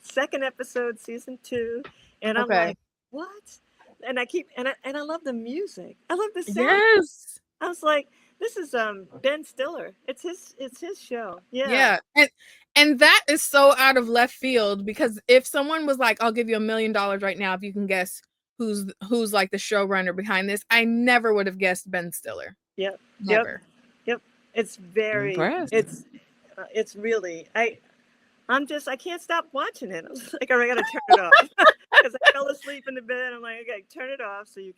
Speaker 3: second episode, season 2, and I'm
Speaker 1: Okay.
Speaker 3: like, what? And I love the music. I love the sound.
Speaker 1: Yes.
Speaker 3: I was like, this is Ben Stiller. It's his show. Yeah.
Speaker 1: Yeah. And that is so out of left field, because if someone was like, I'll give you $1 million right now if you can guess who's like the showrunner behind this, I never would have guessed Ben Stiller.
Speaker 3: Yep. Yep.
Speaker 1: Never.
Speaker 3: Yep. It's very
Speaker 2: Impressed.
Speaker 3: it's really I can't stop watching it. I was like, all right, I gotta turn it off because I fell asleep in the bed. I'm like, okay, turn it off so you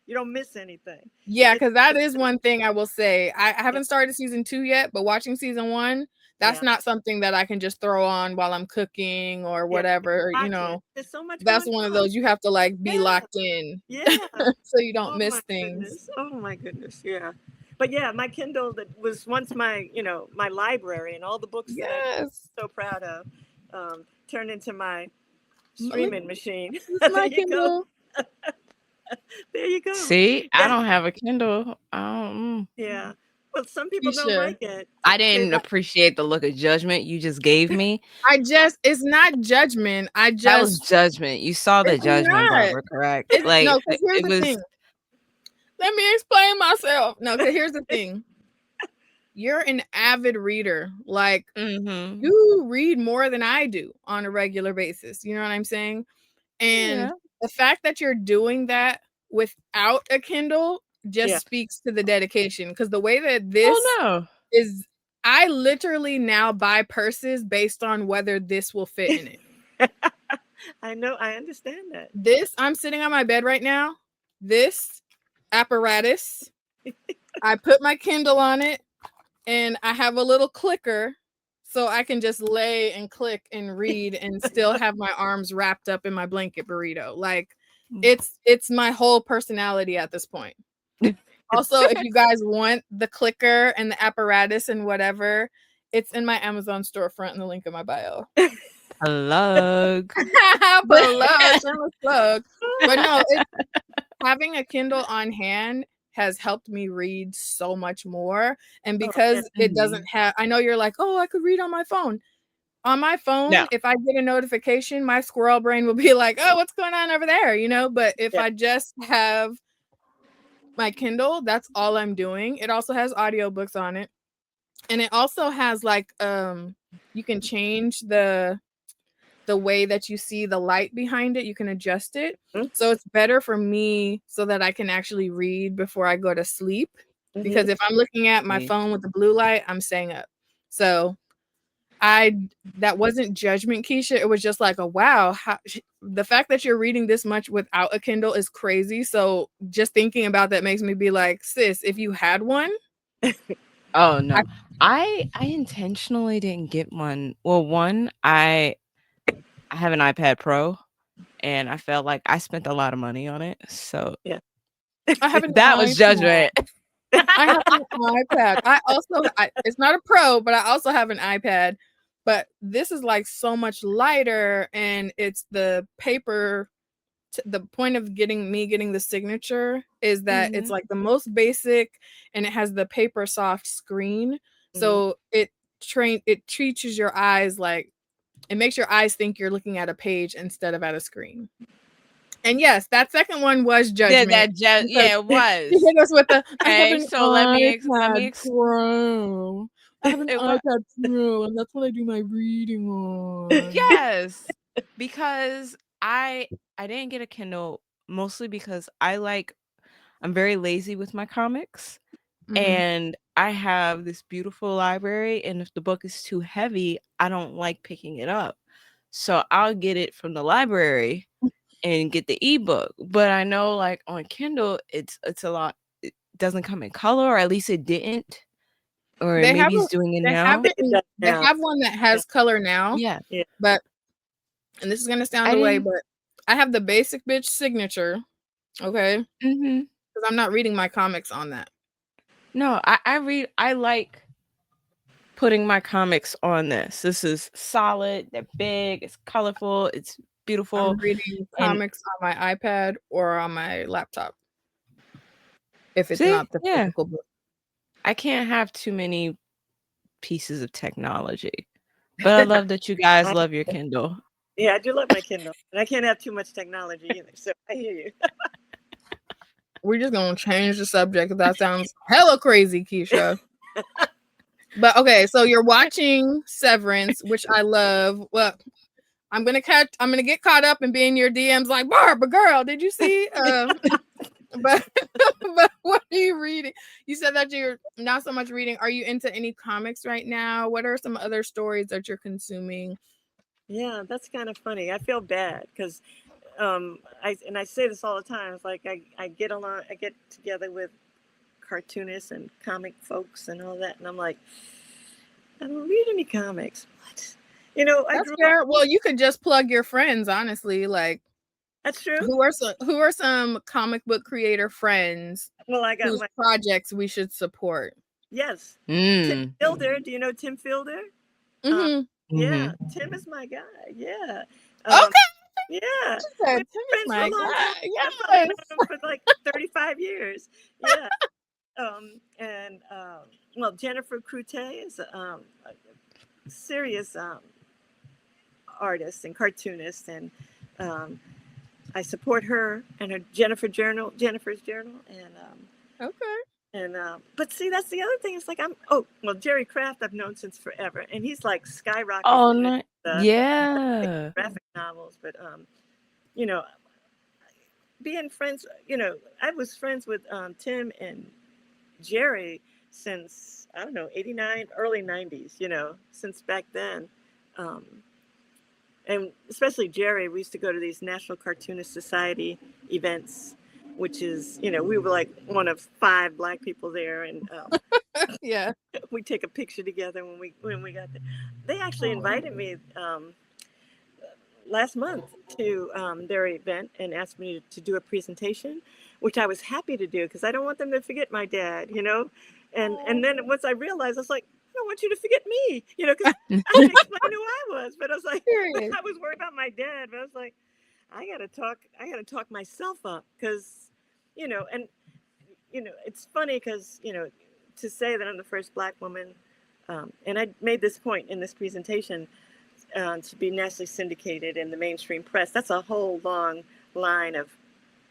Speaker 3: don't miss anything.
Speaker 1: Yeah,
Speaker 3: It's
Speaker 1: because that is one thing I will say. I haven't started season 2 yet, but watching season 1, that's
Speaker 3: yeah.
Speaker 1: not something that I can just throw on while I'm cooking or
Speaker 3: Yeah,
Speaker 1: whatever. You
Speaker 3: watch it.
Speaker 1: know,
Speaker 3: There's so much
Speaker 1: that's
Speaker 3: going
Speaker 1: one of
Speaker 3: on.
Speaker 1: those you have to like be
Speaker 3: Yeah.
Speaker 1: locked in
Speaker 3: Yeah.
Speaker 1: so you don't
Speaker 3: Oh
Speaker 1: miss
Speaker 3: my
Speaker 1: things.
Speaker 3: goodness. Oh my goodness. Yeah. But yeah, my Kindle that was once my, my library and all the books that I'm
Speaker 1: Yes.
Speaker 3: so proud of, turned into my
Speaker 1: Look,
Speaker 3: streaming machine.
Speaker 1: it's
Speaker 3: There
Speaker 1: my
Speaker 3: you go.
Speaker 1: Kindle.
Speaker 3: There you go.
Speaker 2: See, I
Speaker 3: Yeah.
Speaker 2: don't have a Kindle.
Speaker 3: Yeah. Well, some people don't
Speaker 1: Keisha.
Speaker 3: like it.
Speaker 2: I didn't appreciate the look of judgment you just gave me.
Speaker 1: It's not judgment.
Speaker 2: That was judgment. You saw the
Speaker 1: It's
Speaker 2: judgment,
Speaker 1: not.
Speaker 2: Barbara, correct?
Speaker 1: No,
Speaker 2: Like
Speaker 1: because here's
Speaker 2: it
Speaker 1: the
Speaker 2: was.
Speaker 1: thing. Let me explain myself. No, because here's the thing. You're an avid reader. Like,
Speaker 2: Mm-hmm.
Speaker 1: you read more than I do on a regular basis. You know what I'm saying? And
Speaker 2: Yeah.
Speaker 1: the fact that you're doing that without a Kindle just
Speaker 3: Yeah.
Speaker 1: speaks to the dedication. Because the way that this
Speaker 2: Oh no.
Speaker 1: is, I literally now buy purses based on whether this will fit in it.
Speaker 3: I know. I understand that.
Speaker 1: This, I'm sitting on my bed right now. This apparatus, I put my Kindle on it, and I have a little clicker so I can just lay and click and read and still have my arms wrapped up in my blanket burrito. Like, it's my whole personality at this point. Also, if you guys want the clicker and the apparatus and whatever, it's in my Amazon storefront in the link in my bio.
Speaker 2: Plug.
Speaker 1: Plug. But no, having a Kindle on hand has helped me read so much more. And because it doesn't have, I know you're like, oh, I could read on my phone. On my phone,
Speaker 2: No.
Speaker 1: if I get a notification, my squirrel brain will be like, oh, what's going on over there? You know, but if I just have my Kindle, that's all I'm doing. It also has audiobooks on it. And it also has like, you can change the way that you see the light behind it. You can adjust it. So it's better for me so that I can actually read before I go to sleep. Because if I'm looking at my phone with the blue light, I'm staying up. So that wasn't judgment, Keisha. It was just like, oh, wow, the fact that you're reading this much without a Kindle is crazy. So just thinking about that makes me be like, sis, if you had one.
Speaker 2: Oh no. I intentionally didn't get one. Well, one, I have an iPad Pro, and I felt like I spent a lot of money on it. So
Speaker 3: yeah,
Speaker 1: I have an
Speaker 2: that was judgment.
Speaker 1: I have an iPad. It's not a Pro, but I also have an iPad. But this is like so much lighter, and it's the paper. The point of getting the signature is that it's like the most basic, and it has the paper soft screen. So it teaches your eyes, like, it makes your eyes think you're looking at a page instead of at a screen. And yes, that second one was judgment.
Speaker 2: Yeah, it was.
Speaker 1: You hit us with the
Speaker 2: Let me
Speaker 1: Pro. I have an iPad Pro, and that's what I do my reading on.
Speaker 2: Yes, because I didn't get a Kindle mostly because I'm very lazy with my comics, and I have this beautiful library, and if the book is too heavy, I don't like picking it up. So I'll get it from the library and get the ebook. But I know, like, on Kindle, it's a lot. It doesn't come in color, or at least it didn't. or
Speaker 1: They have
Speaker 2: maybe
Speaker 1: a
Speaker 2: he's doing it
Speaker 1: they
Speaker 3: I
Speaker 1: have
Speaker 2: now.
Speaker 3: think
Speaker 1: it
Speaker 3: it
Speaker 1: in,
Speaker 3: does
Speaker 1: they
Speaker 3: now.
Speaker 1: have one that
Speaker 3: Yeah.
Speaker 1: has color now,
Speaker 2: Yeah.
Speaker 3: Yeah.
Speaker 1: but and this is gonna sound
Speaker 2: I
Speaker 1: away,
Speaker 2: didn't.
Speaker 1: but I have the basic bitch signature, okay?
Speaker 2: Mm-hmm.
Speaker 1: Because I'm not reading my comics on that.
Speaker 2: No, I read. I like putting my comics on this. This is solid. They're big. It's colorful. It's beautiful.
Speaker 1: I'm reading
Speaker 2: And
Speaker 1: comics on my iPad or on my laptop if it's
Speaker 2: see,
Speaker 1: not the
Speaker 2: yeah,
Speaker 1: physical book.
Speaker 2: I can't have too many pieces of technology, but I love that you guys
Speaker 3: I,
Speaker 2: love your Kindle.
Speaker 3: yeah, I do love my Kindle, and I can't have too much technology either. So I hear you.
Speaker 1: We're just gonna change the subject. That sounds hella crazy, Keisha. But okay, so you're watching Severance, which I love. Well, I'm gonna get caught up and be in your DMs like Barbara, girl, did you see? But but what are you reading? You said that you're not so much reading. Are you into any comics right now? What are some other stories that you're consuming?
Speaker 3: Yeah, that's kind of funny. I feel bad because I say this all the time. It's like I get along, I get together with cartoonists and comic folks and all that, and I'm like, I don't read any comics. What? I
Speaker 1: That's
Speaker 3: grew up.
Speaker 1: fair. Well, you could just plug your friends, honestly. Like
Speaker 3: That's true.
Speaker 1: who are some comic book creator friends
Speaker 3: Well, I got
Speaker 1: whose
Speaker 3: my
Speaker 1: projects we should support?
Speaker 3: yes. Tim
Speaker 2: Mm.
Speaker 3: Fielder. Do you know Tim Fielder? Um,
Speaker 1: Mm-hmm.
Speaker 3: yeah,
Speaker 2: Mm-hmm.
Speaker 3: Tim is my guy. Yeah. Um,
Speaker 1: Okay,
Speaker 3: yeah.
Speaker 1: she
Speaker 3: We've
Speaker 1: said
Speaker 3: been
Speaker 1: Tim is
Speaker 3: friends for a
Speaker 1: my
Speaker 3: long time.
Speaker 1: guy.
Speaker 3: I've probably
Speaker 1: Yes.
Speaker 3: known him for like 35 years. Yeah. And well, Jennifer Crute is a serious artist and cartoonist, and um, I support her and her Jennifer's Journal,
Speaker 1: Okay.
Speaker 3: but see, that's the other thing. It's like Jerry Craft I've known since forever, and he's like skyrocketed
Speaker 2: Oh
Speaker 3: with
Speaker 2: no.
Speaker 3: the
Speaker 2: Yeah.
Speaker 3: graphic novels. But you know, being friends, I was friends with Tim and Jerry since I don't know '89, early '90s. Since back then. Um, and especially Jerry, we used to go to these National Cartoonist Society events, which is, we were like one of 5 black people there, and
Speaker 1: Yeah.
Speaker 3: we take a picture together when we got there. They actually
Speaker 1: Oh.
Speaker 3: invited me last month to their event and asked me to do a presentation, which I was happy to do because I don't want them to forget my dad. And then once I realized, I was like, I don't want you to forget me, because I had to explain who I was. But I was like,
Speaker 1: Period.
Speaker 3: I was worried about my dad, but I was like, I gotta talk myself up because, and it's funny because to say that I'm the first black woman, and I made this point in this presentation to be nationally syndicated in the mainstream press. That's a whole long line of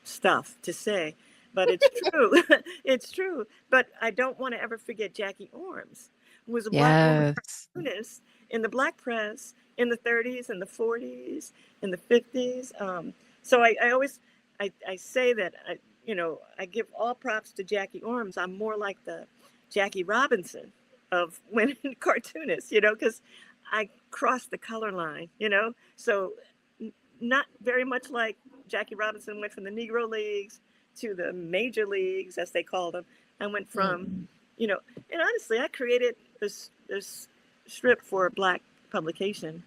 Speaker 3: stuff to say, but it's true. It's true. But I don't want to ever forget Jackie Orms, who was a black woman
Speaker 2: Yes.
Speaker 3: cartoonist in the black press in the 30s and the 40s and the 50s. So I always I say that I give all props to Jackie Orms. I'm more like the Jackie Robinson of women cartoonists, because I crossed the color line. So not very much like Jackie Robinson went from the Negro Leagues to the major leagues, as they called them. I went from, and honestly, I created this strip for a black publication.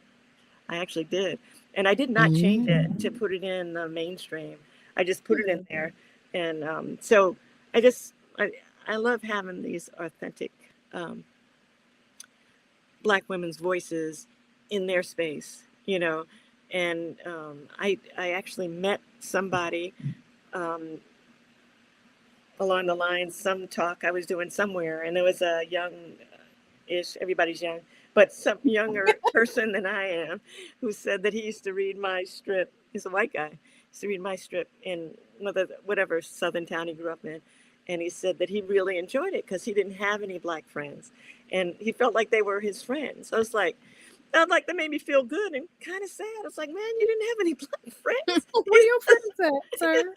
Speaker 3: I actually did, and I did not change it to
Speaker 2: Mm.
Speaker 3: put it in the mainstream. I just put it in
Speaker 1: Mhm.
Speaker 3: there, and so I just I love having these authentic um, black women's voices in their space, and I actually met somebody um, along the lines, some talk I was doing somewhere, and there was a young ish, everybody's young, but some younger person than I am who said that he used to read my strip. He's a white guy. He used to read my strip in whatever southern town he grew up in. And he said that he really enjoyed it because he didn't have any black friends. And he felt like they were his friends. So I was like, that made me feel good and kind of sad. I was like, man, you didn't have any black friends.
Speaker 1: Where your friends at,
Speaker 3: I
Speaker 1: sir?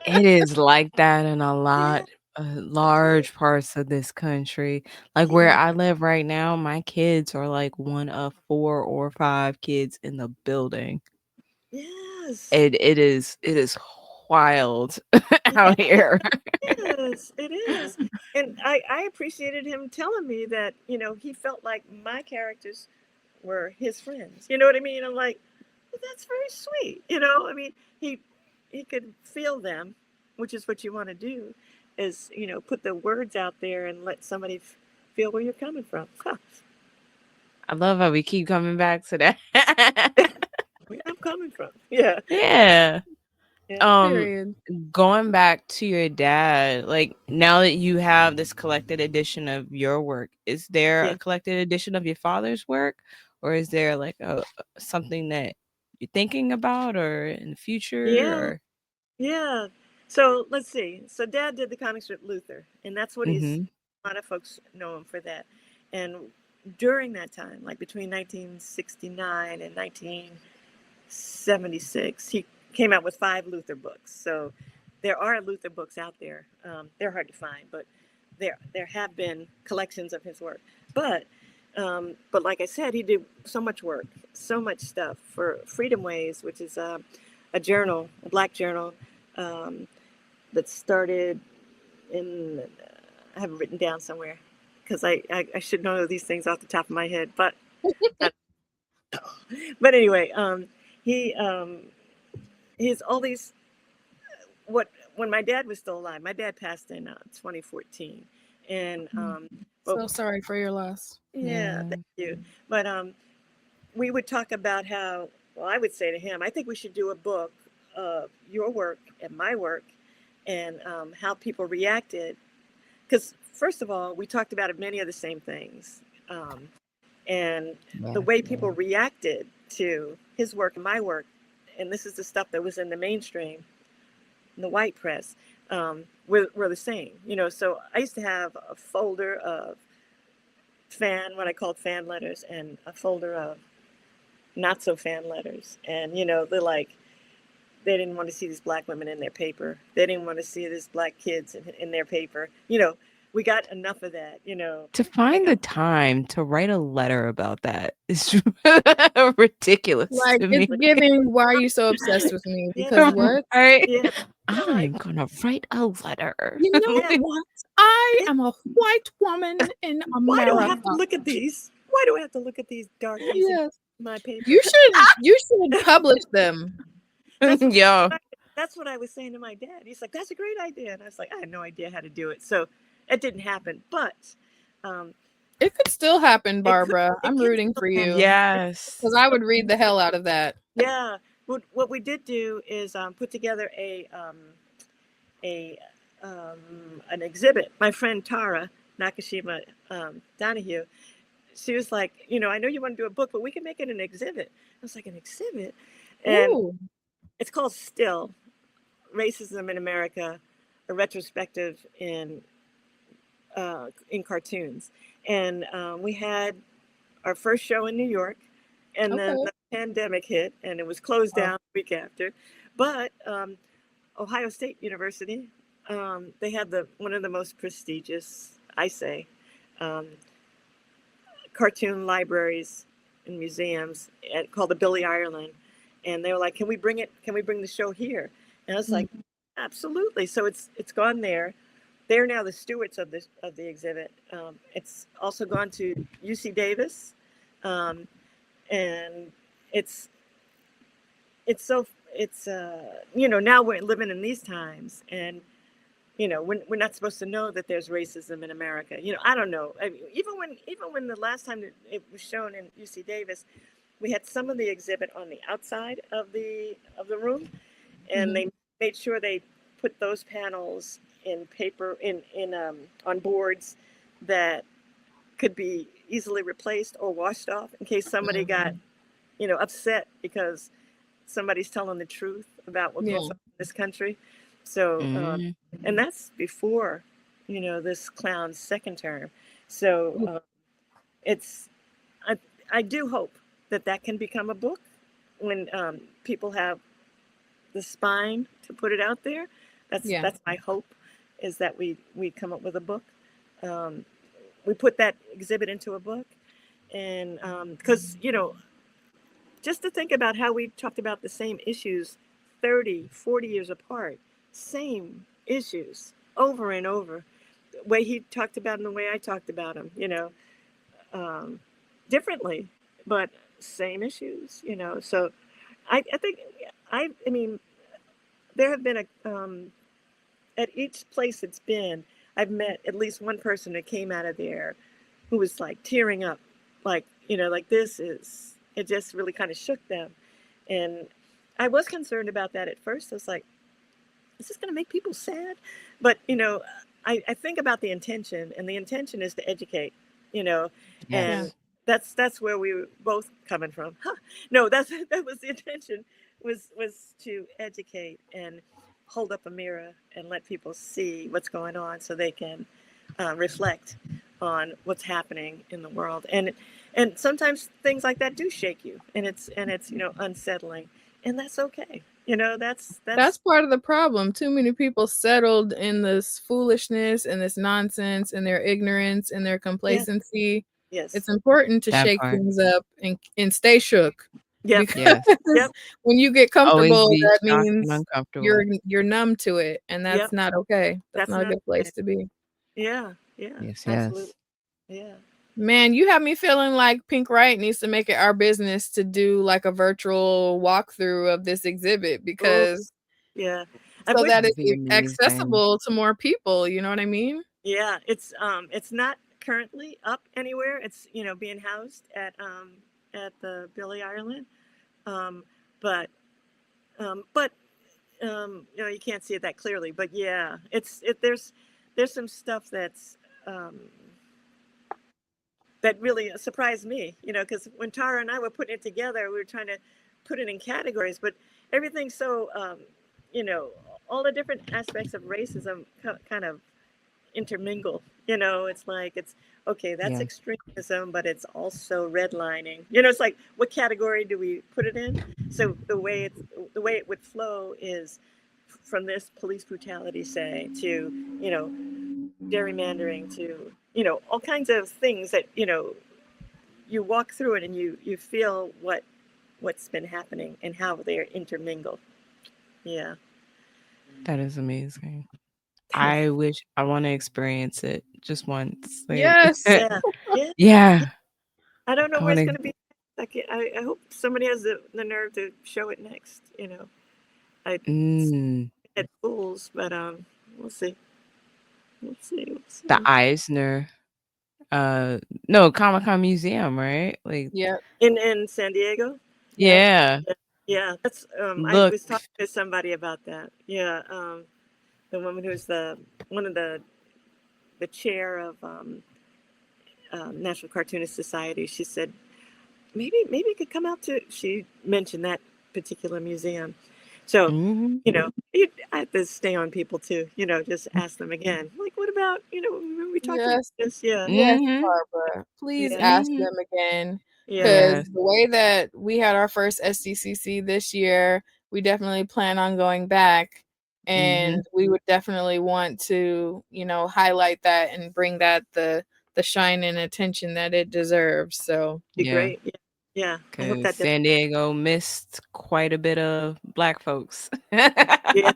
Speaker 3: said,
Speaker 2: It is like that in a
Speaker 3: yeah,
Speaker 2: large parts of this country. Like where
Speaker 3: yeah,
Speaker 2: I live right now, my kids are like one of 4 or 5 kids in the building.
Speaker 3: yes.
Speaker 2: It is wild out here.
Speaker 3: It is. And I appreciated him telling me that, he felt like my characters were his friends. You know what I mean? I'm like, well, that's very sweet. I mean, he could feel them, which is what you want to do, is, put the words out there and let somebody feel where you're coming from. Huh.
Speaker 2: I love how we keep coming back to that.
Speaker 3: Where I'm coming from. Yeah.
Speaker 2: Yeah.
Speaker 3: Yeah.
Speaker 1: Period.
Speaker 2: Going back to your dad, like now that you have this collected edition of your work, is there
Speaker 3: Yeah.
Speaker 2: a collected edition of your father's work, or is there like something that you're thinking about, or in the future,
Speaker 3: Yeah.
Speaker 2: or?
Speaker 3: Yeah. So let's see. So Dad did the comic strip Luther, and that's what
Speaker 2: Mm-hmm.
Speaker 3: a lot of folks know him for that. And during that time, like between 1969 and 1976, he came out with 5 Luther books. So there are Luther books out there. They're hard to find, but there have been collections of his work. But like I said, he did so much work, so much stuff for Freedom Ways, which is a journal, a black journal, um, that started in, I have it written down somewhere because I should know these things off the top of my head. But anyway, he's all these, when my dad was still alive. My dad passed in 2014, and
Speaker 1: So sorry for your loss.
Speaker 3: yeah,
Speaker 2: Yeah.
Speaker 3: thank you. But we would talk about how, well, I would say to him, I think we should do a book of your work and my work, and how people reacted. Because, first of all, we talked about many of the same things. And the way people reacted to his work and my work, and this is the stuff that was in the mainstream, in the white press, were the same. So I used to have a folder of what I called fan letters, and a folder of not so fan letters. And, they're like, they didn't want to see these black women in their paper. They didn't want to see these black kids in their paper. We got enough of that,
Speaker 2: To find the time to write a letter about that is ridiculous
Speaker 1: Like,
Speaker 2: to
Speaker 1: it's
Speaker 2: me.
Speaker 1: giving, why are you so obsessed with me? Because
Speaker 3: Yeah.
Speaker 1: what?
Speaker 2: Right?
Speaker 3: Yeah.
Speaker 2: I'm gonna write a letter.
Speaker 1: You know
Speaker 3: Yeah.
Speaker 1: what? I am a white woman in
Speaker 3: Why do I
Speaker 1: America.
Speaker 3: have to look at these? Why do I have to look at these darkies in
Speaker 1: Yes.
Speaker 3: my paper?
Speaker 1: You should publish them.
Speaker 3: That's what,
Speaker 2: Yo.
Speaker 3: that's what I was saying to my dad. He's like, that's a great idea. And I was like, I had no idea how to do it. So it didn't happen. But
Speaker 1: It could still happen, Barbara.
Speaker 3: it
Speaker 1: I'm
Speaker 3: can
Speaker 1: rooting
Speaker 3: still
Speaker 1: for
Speaker 3: happen.
Speaker 1: you.
Speaker 2: Yes.
Speaker 1: Because I would read the hell out of that.
Speaker 3: Yeah. What we did do is put together an exhibit. My friend Tara Nakashima Donahue, she was like, I know you want to do a book, but we can make it an exhibit. I was like, an exhibit? And
Speaker 1: Ooh.
Speaker 3: it's called Still, Racism in America, a retrospective in cartoons. And we had our first show in New York, and then
Speaker 1: Okay.
Speaker 3: the pandemic hit, and it was closed down the week after. But Ohio State University, they had one of the most prestigious, I say, cartoon libraries and museums called the Billy Ireland. And they were like, can we bring the show here? And I was like, absolutely. So it's gone there. They're now the stewards of the exhibit. It's also gone to UC Davis, and it's now we're living in these times, and we're not supposed to know that there's racism in America. I don't know. I mean, even when the last time it was shown in UC Davis, we had some of the exhibit on the outside of the room, and they made sure they put those panels in paper on boards that could be easily replaced or washed off in case somebody got upset because somebody's telling the truth about what goes on in this country. So and that's before this clown's second term. So I do hope that can become a book when people have the spine to put it out there. That's my hope, is that we come up with a book. We put that exhibit into a book, and because just to think about how we talked about the same issues 30, 40 years apart. Same issues over and over. The way he talked about him, the way I talked about him, um, differently, but same issues, So I think, I mean, there have been at each place it's been, I've met at least one person that came out of there who was like tearing up, like, like it just really kind of shook them. And I was concerned about that at first. I was like, is this going to make people sad? But, I think about the intention, and the intention is to educate,
Speaker 1: Yeah.
Speaker 3: and that's where we were both coming from. Huh. No, that was the intention, was to educate and hold up a mirror and let people see what's going on so they can reflect on what's happening in the world. And sometimes things like that do shake you, and it's unsettling, and that's okay.
Speaker 1: That's part of the problem. Too many people settled in this foolishness and this nonsense and their ignorance and their
Speaker 3: Yeah.
Speaker 1: complacency.
Speaker 3: Yes.
Speaker 1: It's important to
Speaker 2: That
Speaker 1: shake
Speaker 2: part.
Speaker 1: things up and stay shook.
Speaker 3: Yep.
Speaker 1: Because
Speaker 2: Yes.
Speaker 3: Yep.
Speaker 1: when you get
Speaker 2: Always
Speaker 1: comfortable,
Speaker 2: be
Speaker 1: that
Speaker 2: shocked and
Speaker 1: means
Speaker 2: uncomfortable.
Speaker 1: you're numb to it, and that's
Speaker 3: Yep.
Speaker 1: not okay. That's
Speaker 3: That's
Speaker 1: not a
Speaker 3: not
Speaker 1: good
Speaker 3: okay.
Speaker 1: place to be.
Speaker 3: Yeah. Yeah.
Speaker 2: Yes,
Speaker 3: Absolutely.
Speaker 2: yes.
Speaker 3: Yeah.
Speaker 1: Man, you have me feeling like Pink Riot needs to make it our business to do like a virtual walkthrough of this exhibit,
Speaker 3: Oh,
Speaker 1: because
Speaker 3: yeah. I
Speaker 1: so
Speaker 3: wish.
Speaker 1: that
Speaker 2: That'd
Speaker 1: it's
Speaker 2: be amazing.
Speaker 1: accessible to more people, you know what I mean?
Speaker 3: Yeah. It's not currently up anywhere. It's being housed at the Billy Ireland. Um, but but you can't see it that clearly. But yeah, there's some stuff um, that really surprised me, because when Tara and I were putting it together, we were trying to put it in categories, but everything's so, you know, all the different aspects of racism kind of intermingle. It's like, it's okay, that's
Speaker 2: Yeah.
Speaker 3: extremism, but it's also redlining. It's like, what category do we put it in? So the way it would flow is from this police brutality, say, to, gerrymandering, to, all kinds of things that, you walk through it and you feel what's been happening and how they're intermingled. Yeah.
Speaker 2: That is amazing. I want to experience it just once. Like,
Speaker 1: Yes.
Speaker 3: Yeah. Yeah.
Speaker 2: yeah.
Speaker 3: I don't know
Speaker 2: I
Speaker 3: where
Speaker 2: want
Speaker 3: it's
Speaker 2: to.
Speaker 3: going to be. I hope somebody has the nerve to show it next. I
Speaker 2: Mm,
Speaker 3: at schools, but we'll see. We'll see. We'll
Speaker 2: the
Speaker 3: see.
Speaker 2: Eisner. No, Comic-Con Museum, right? Like,
Speaker 1: Yep.
Speaker 3: In San Diego.
Speaker 1: Yep.
Speaker 2: yeah.
Speaker 3: Yeah, that's I
Speaker 2: Look.
Speaker 3: was talking to somebody about that. Yeah, the woman who's the one of the chair of National Cartoonist Society. She said maybe it could come out to. She mentioned that particular museum. So,
Speaker 2: Mhm.
Speaker 3: I have to stay on people too. Just ask them again. Like, what about when we talked about
Speaker 1: Yes.
Speaker 3: this? Yeah,
Speaker 1: Yes,
Speaker 2: Mhm.
Speaker 1: Barbara. Please
Speaker 3: yeah,
Speaker 1: ask
Speaker 2: Mhm.
Speaker 1: them again.
Speaker 3: yeah.
Speaker 1: Because
Speaker 2: Yes.
Speaker 1: the way that we had our first SDCC this year, we definitely plan on going back. And
Speaker 2: Mhm.
Speaker 1: we would definitely want to, highlight that and bring that the shine and attention that it deserves. So
Speaker 3: Be
Speaker 2: Yeah.
Speaker 3: great. Yeah, yeah. I hope
Speaker 2: Because
Speaker 3: that does.
Speaker 2: San Diego missed quite a bit of Black folks.
Speaker 3: Yeah,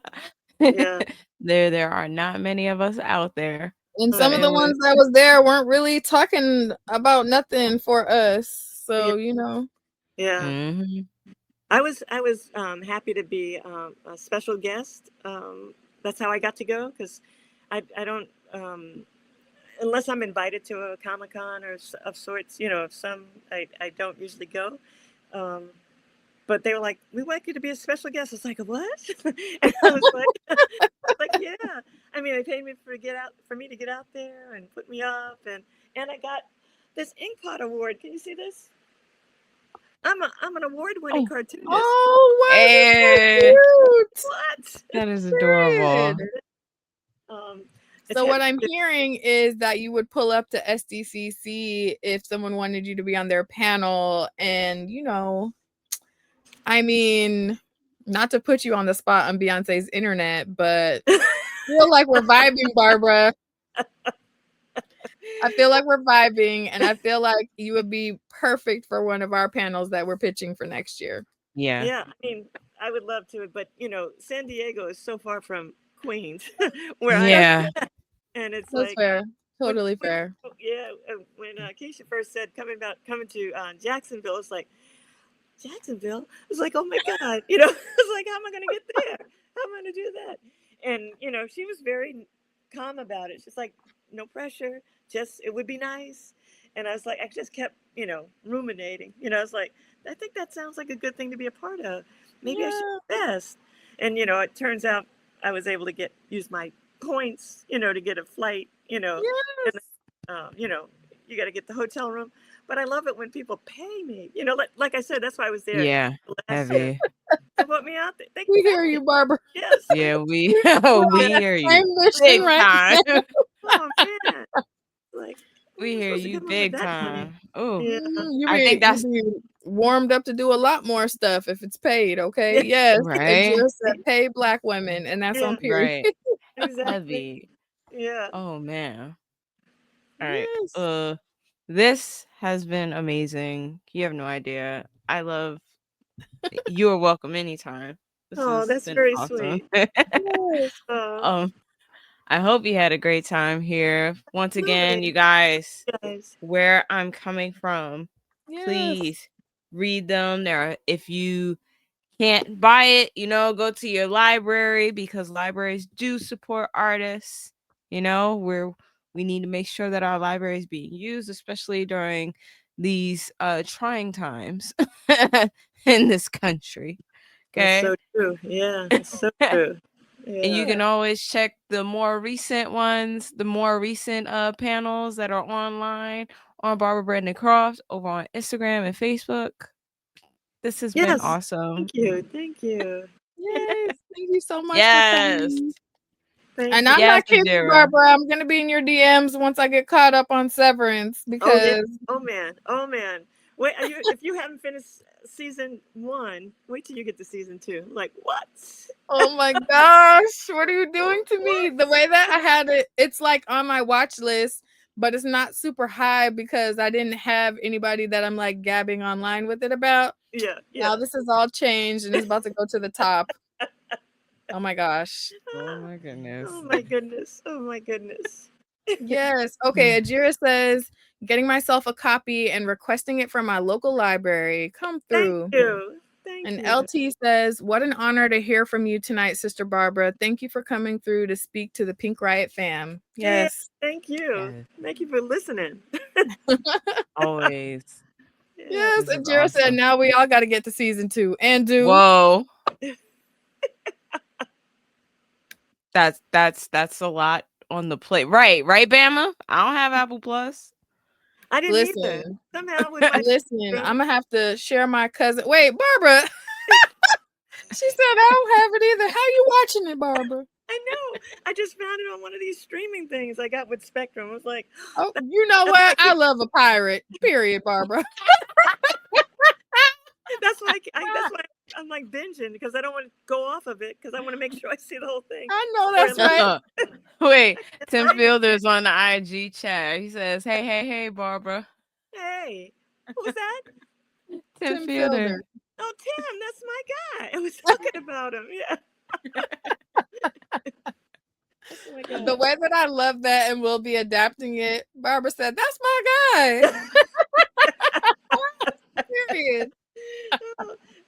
Speaker 3: yeah,
Speaker 2: There are not many of us out there.
Speaker 1: and
Speaker 2: So
Speaker 1: some of
Speaker 2: it
Speaker 1: the
Speaker 2: was.
Speaker 1: ones that was there weren't really talking about nothing for us.
Speaker 3: yeah,
Speaker 1: So,
Speaker 3: yeah.
Speaker 2: Mhm.
Speaker 3: I was happy to be a special guest. That's how I got to go, because I don't unless I'm invited to a Comic Con or of sorts, of some, I don't usually go. Um, but they were like, "We want you to be a special guest." It's like, "What?" And I was like, "Yeah." I mean, they paid me for me to get out there and put me up, and I got this Inkpot award. Can you see this? I'm an award-winning
Speaker 2: Oh.
Speaker 3: cartoonist.
Speaker 1: oh, why is it
Speaker 2: Eh,
Speaker 1: so cute?
Speaker 3: What?
Speaker 2: that is
Speaker 1: Period.
Speaker 2: adorable.
Speaker 3: Um, it's
Speaker 1: So what
Speaker 3: heavy.
Speaker 1: I'm hearing is that you would pull up to SDCC if someone wanted you to be on their panel, and I mean, not to put you on the spot on Beyonce's internet, but feel like we're vibing, Barbara. I feel like we're vibing, and I feel like you would be perfect for one of our panels that we're pitching for next year.
Speaker 2: Yeah.
Speaker 3: Yeah, I mean, I would love to, but San Diego is so far from Queens, where I
Speaker 1: That's
Speaker 2: Yeah.
Speaker 3: and it's
Speaker 1: that's
Speaker 3: like
Speaker 1: fair.
Speaker 3: when
Speaker 1: Totally fair.
Speaker 3: yeah, when Keisha first said coming to Jacksonville, it's like Jacksonville. I was like, oh my god, I was like, how am I going to get there? How am I going to do that? And she was very calm about it. She's like, no pressure, just it would be nice. And I was like, I just kept ruminating. I was like, I think that sounds like a good thing to be a part of. Maybe I should
Speaker 1: Yeah.
Speaker 3: invest. And it turns out I was able to use my points, to get a flight. And
Speaker 1: Yes.
Speaker 3: you got to get the hotel room. But I love it when people pay me. Like I said, that's why I was there
Speaker 2: Yeah.
Speaker 3: last year
Speaker 2: Heavy.
Speaker 3: to put me out there. They
Speaker 1: We
Speaker 3: pay
Speaker 1: hear
Speaker 3: me.
Speaker 1: you, Barbara.
Speaker 3: Yes.
Speaker 2: Yeah, we
Speaker 1: We're
Speaker 2: we
Speaker 1: on
Speaker 3: Yeah.
Speaker 2: hear
Speaker 1: the
Speaker 2: you
Speaker 1: same mission
Speaker 2: big
Speaker 1: right
Speaker 2: time.
Speaker 1: now.
Speaker 3: Oh man. Like,
Speaker 2: We
Speaker 3: you're
Speaker 2: hear
Speaker 3: supposed to
Speaker 2: you
Speaker 3: come up with
Speaker 2: big
Speaker 3: that money.
Speaker 2: time. Oh,
Speaker 3: Yeah.
Speaker 1: You
Speaker 2: I
Speaker 1: be
Speaker 2: think
Speaker 1: you
Speaker 2: that's
Speaker 1: be warmed up to do a lot more stuff if it's paid, okay?
Speaker 3: Yeah.
Speaker 1: Yes. And
Speaker 2: right.
Speaker 1: Jill said pay black women, and that's on
Speaker 3: Yeah.
Speaker 1: period.
Speaker 2: Right.
Speaker 3: Exactly.
Speaker 2: Heavy.
Speaker 3: Yeah.
Speaker 2: Oh man. All right.
Speaker 1: Yes.
Speaker 2: This has been amazing. You have no idea. I love you are welcome anytime. This
Speaker 3: Oh,
Speaker 2: has
Speaker 3: that's
Speaker 2: been
Speaker 3: very
Speaker 2: awesome.
Speaker 3: sweet.
Speaker 1: Yes.
Speaker 3: Oh,
Speaker 2: um, I hope you had a great time here. Once again, you
Speaker 3: absolutely.
Speaker 2: guys,
Speaker 3: Guys.
Speaker 2: where I'm coming from,
Speaker 1: Yes.
Speaker 2: please read them. If you can't buy it, go to your library because libraries do support artists. We need to make sure that our library is being used, especially during these trying times in this country.
Speaker 3: That's
Speaker 2: Okay.
Speaker 3: so true. Yeah, that's so true.
Speaker 2: And you
Speaker 3: Yeah.
Speaker 2: can always check the more recent ones, the more recent panels that are online on Barbara Brandon-Croft over on Instagram and Facebook. This has been
Speaker 3: Yes.
Speaker 2: awesome.
Speaker 3: Thank you. Thank you.
Speaker 1: Yes. Thank you so much for
Speaker 2: Yes.
Speaker 1: coming.
Speaker 3: Thank
Speaker 1: And
Speaker 3: you.
Speaker 1: I'm
Speaker 2: Yes,
Speaker 1: not kidding you,
Speaker 2: Adira.
Speaker 1: Barbara. I'm gonna be in your DMs once I get caught up on Severance
Speaker 3: Oh yeah.
Speaker 1: because
Speaker 3: Oh man. Oh man. Wait, if you haven't finished season 1, wait till you get to season 2. Like what?
Speaker 1: oh my gosh, what are you doing to me?
Speaker 3: What?
Speaker 1: The way that I had it, it's like on my watch list, but it's not super high because I didn't have anybody that I'm like gabbing online with it about.
Speaker 3: Yeah.
Speaker 1: Now
Speaker 3: Yeah.
Speaker 1: this is all changed and it's about to go to the top. Oh my gosh.
Speaker 2: Oh my goodness.
Speaker 3: Oh my goodness. Oh my goodness.
Speaker 1: Yes. Okay. Ajira says, getting myself a copy and requesting it from my local library. Come
Speaker 3: Thank
Speaker 1: through.
Speaker 3: you. Thank
Speaker 1: And
Speaker 3: you.
Speaker 1: LT says, what an honor to hear from you tonight, Sister Barbara. Thank you for coming through to speak to the Pink Riot fam.
Speaker 3: Yeah,
Speaker 1: Yes.
Speaker 3: thank you.
Speaker 2: Yes.
Speaker 3: Thank you for listening.
Speaker 2: Always.
Speaker 3: Yeah.
Speaker 1: Yes.
Speaker 2: This is
Speaker 1: Ajira said,
Speaker 2: awesome.
Speaker 1: now we all got to get to season 2 and do.
Speaker 2: Whoa. That's a lot on the plate. Right, Bama? I don't have Apple Plus.
Speaker 3: I didn't either.
Speaker 1: Listen,
Speaker 3: Somehow with my
Speaker 1: listen, I'm going to have to share my cousin. Wait, Barbara. She said, I don't have it either. How you watching it, Barbara?
Speaker 3: I know. I just found it on one of these streaming things I got with Spectrum. I was like,
Speaker 1: Oh, you know what? I love a pirate. Period, Barbara.
Speaker 3: that's why I'm like binging because I don't want to go off of it because I want to make sure I see the whole thing.
Speaker 1: I know that's right.
Speaker 2: Wait, Tim Fielder's on the IG chat. He says, hey, Barbara.
Speaker 3: Hey, who's that?
Speaker 2: Tim Fielder.
Speaker 3: Oh, Tim, that's my guy. I was talking about him. Yeah. Oh my God.
Speaker 1: The way that I love that and we'll be adapting it, Barbara said, that's my guy. Period.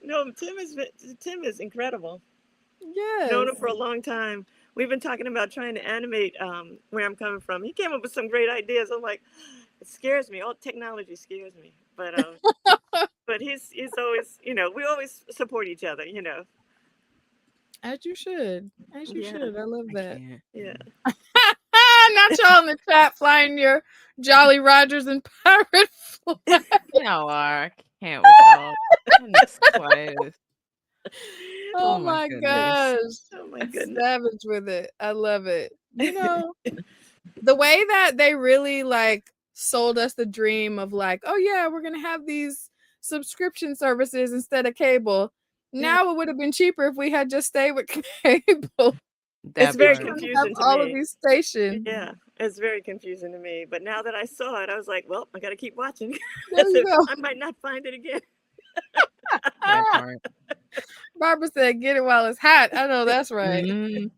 Speaker 3: No, Tim is incredible.
Speaker 1: Yes.
Speaker 3: Known him for a long time. We've been talking about trying to animate where I'm coming from. He came up with some great ideas. I'm like, it scares me. All technology scares me. But but he's always, we always support each other,
Speaker 1: As you should. As you should. I love that.
Speaker 3: Yeah.
Speaker 1: Not y'all in the chat flying your Jolly Rogers and pirate flag.
Speaker 2: I can't with y'all. Goodness gracious.
Speaker 1: Oh my gosh.
Speaker 3: Oh my goodness.
Speaker 1: Savage with it. I love it. The way that they really like sold us the dream of like, oh yeah, we're gonna have these subscription services instead of cable. Now it would have been cheaper if we had just stayed with cable.
Speaker 3: It's very confusing to
Speaker 1: all
Speaker 3: me.
Speaker 1: of these stations.
Speaker 3: Yeah, it's very confusing to me. But now that I saw it, I was like, well, I got to keep watching.
Speaker 1: There you go.
Speaker 3: I might not find it again.
Speaker 2: That part.
Speaker 1: Barbara said, "Get it while it's hot." I know that's right.
Speaker 2: Mm.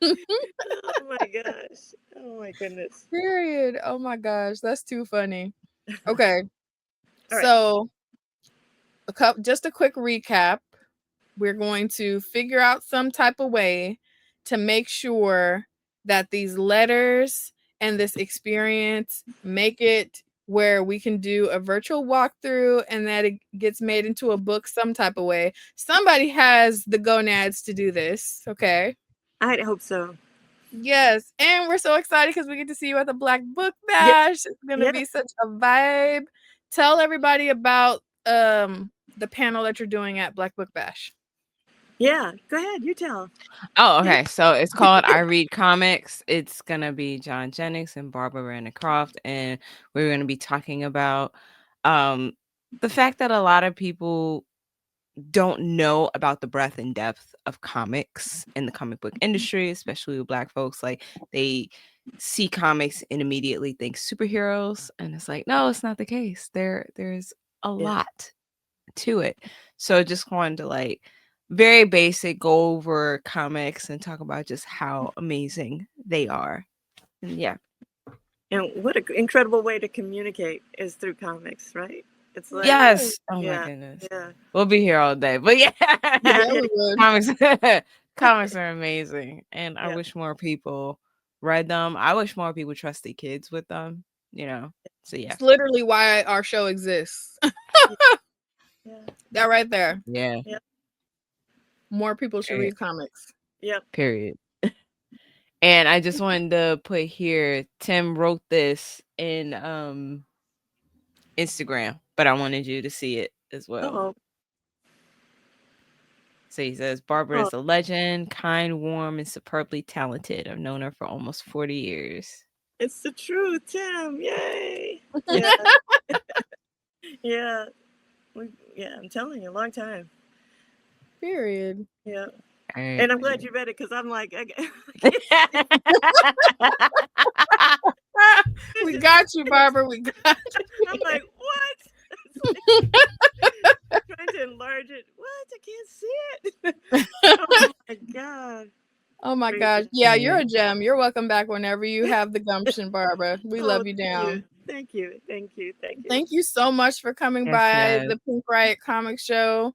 Speaker 3: Oh my gosh. Oh my goodness.
Speaker 1: Period. Oh my gosh, that's too funny. Okay,
Speaker 3: All right.
Speaker 1: so just a quick recap. We're going to figure out some type of way to make sure that these letters and this experience make it where we can do a virtual walkthrough and that it gets made into a book some type of way. Somebody has the gonads to do this, okay?
Speaker 3: I hope so.
Speaker 1: Yes, and we're so excited because we get to see you at the Black Book
Speaker 3: Yeah.
Speaker 1: Bash. It's gonna
Speaker 3: Yeah.
Speaker 1: be such a vibe. Tell everybody about the panel that you're doing at Black Book Bash.
Speaker 3: Yeah. Go ahead. You tell.
Speaker 2: Oh, okay. So it's called I Read Comics. It's gonna be John Jennings and Barbara Brandon-Croft, and we're gonna be talking about the fact that a lot of people don't know about the breadth and depth of comics in the comic book industry, especially with Black folks. Like, they see comics and immediately think superheroes, and it's like, no, it's not the case. There's a
Speaker 3: Yeah.
Speaker 2: lot to it. So just wanted to, like, very basic, go over comics and talk about just how amazing they are. And yeah.
Speaker 3: And what an incredible way to communicate is through comics, right? It's like,
Speaker 2: Yes. Oh my
Speaker 3: yeah,
Speaker 2: goodness.
Speaker 3: yeah,
Speaker 2: We'll be here all day. But yeah.
Speaker 3: yeah,
Speaker 1: Yeah,
Speaker 3: yeah,
Speaker 1: we would.
Speaker 2: Comics are amazing. And I
Speaker 3: yeah.
Speaker 2: wish more people read them. I wish more people trusted kids with them, you know. So yeah.
Speaker 1: It's literally why our show exists.
Speaker 3: Yeah.
Speaker 1: That right there.
Speaker 2: Yeah.
Speaker 3: Yeah.
Speaker 1: More people should
Speaker 2: Period.
Speaker 1: read comics.
Speaker 3: Yep.
Speaker 2: Period. And I just wanted to put here, Tim wrote this in Instagram, but I wanted you to see it as well.
Speaker 3: Oh,
Speaker 2: So he says, Barbara
Speaker 3: oh,
Speaker 2: is a legend, kind, warm, and superbly talented. I've known her for almost 40 years.
Speaker 3: it's the truth, Tim. Yay. Yeah. Yeah. Yeah. I'm telling you, a long time.
Speaker 1: Period.
Speaker 3: Yeah.
Speaker 2: All right.
Speaker 3: And I'm glad you read it because I'm like,
Speaker 1: We got you, Barbara. We got you.
Speaker 3: I'm like, what? Like, trying to enlarge it. What? I can't see it. Oh my god.
Speaker 1: Oh my
Speaker 3: Crazy.
Speaker 1: gosh. Yeah, you're a gem. You're welcome back whenever you have the gumption, Barbara. We love you down.
Speaker 3: Thank you. Thank you. Thank you.
Speaker 1: Thank you so much for coming
Speaker 2: Yes,
Speaker 1: by
Speaker 2: yes.
Speaker 1: the Pink Riot Comic Show.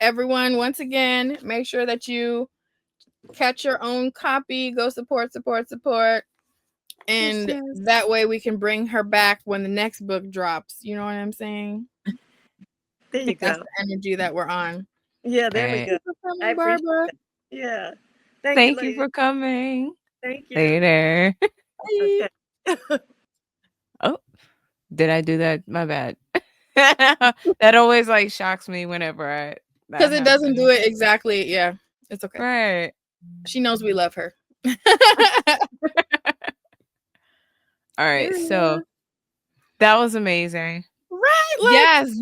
Speaker 1: Everyone, once again, make sure that you catch your own copy. Go support. And
Speaker 2: Yes.
Speaker 1: that way we can bring her back when the next book drops. You know what I'm saying?
Speaker 3: There you
Speaker 1: That's
Speaker 3: go.
Speaker 1: the energy that we're on.
Speaker 3: Yeah, there
Speaker 2: Right.
Speaker 3: we go.
Speaker 1: Thank you for
Speaker 3: I
Speaker 1: coming,
Speaker 3: appreciate
Speaker 1: Barbara.
Speaker 3: that. Yeah.
Speaker 2: Thank you
Speaker 3: ladies.
Speaker 2: for coming.
Speaker 3: Thank you.
Speaker 2: Later.
Speaker 1: Bye.
Speaker 3: Okay.
Speaker 2: Oh, did I do that? My bad. That always like shocks me whenever
Speaker 1: Because it doesn't do it exactly. Yeah, it's okay.
Speaker 2: Right.
Speaker 1: She knows we love her.
Speaker 2: All right. So that was amazing.
Speaker 1: Right? Like,
Speaker 2: Yes.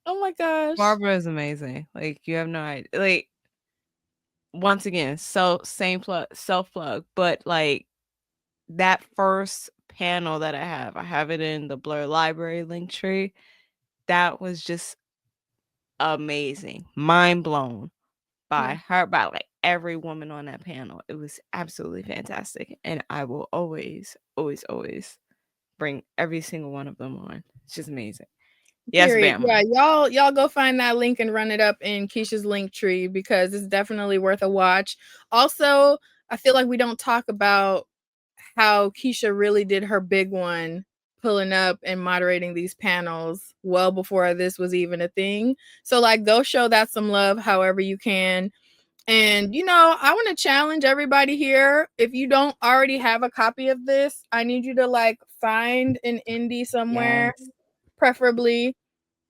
Speaker 1: oh my gosh.
Speaker 2: Barbara is amazing. Like, you have no idea. Like, once again, self plug, but like that first panel that I have it in the Blur Library link tree. That was just amazing. Mind blown by her, by like every woman on that panel. It was absolutely fantastic. And I will always, always, always bring every single one of them on. It's just amazing. Yes,
Speaker 1: Period.
Speaker 2: Bama.
Speaker 1: Yeah, y'all go find that link and run it up in Keisha's link tree because it's definitely worth a watch. Also, I feel like we don't talk about how Keisha really did her big one, pulling up and moderating these panels well before this was even a thing. So like, go show that some love however you can. And I want to challenge everybody here. If you don't already have a copy of this, I need you to like find an indie somewhere, preferably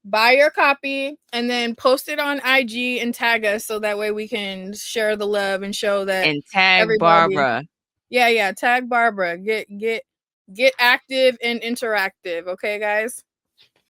Speaker 1: buy your copy and then post it on IG and tag us so that way we can share the love and show that
Speaker 2: And tag
Speaker 1: everybody,
Speaker 2: Barbara.
Speaker 1: yeah, tag Barbara. Get active and interactive, okay, guys?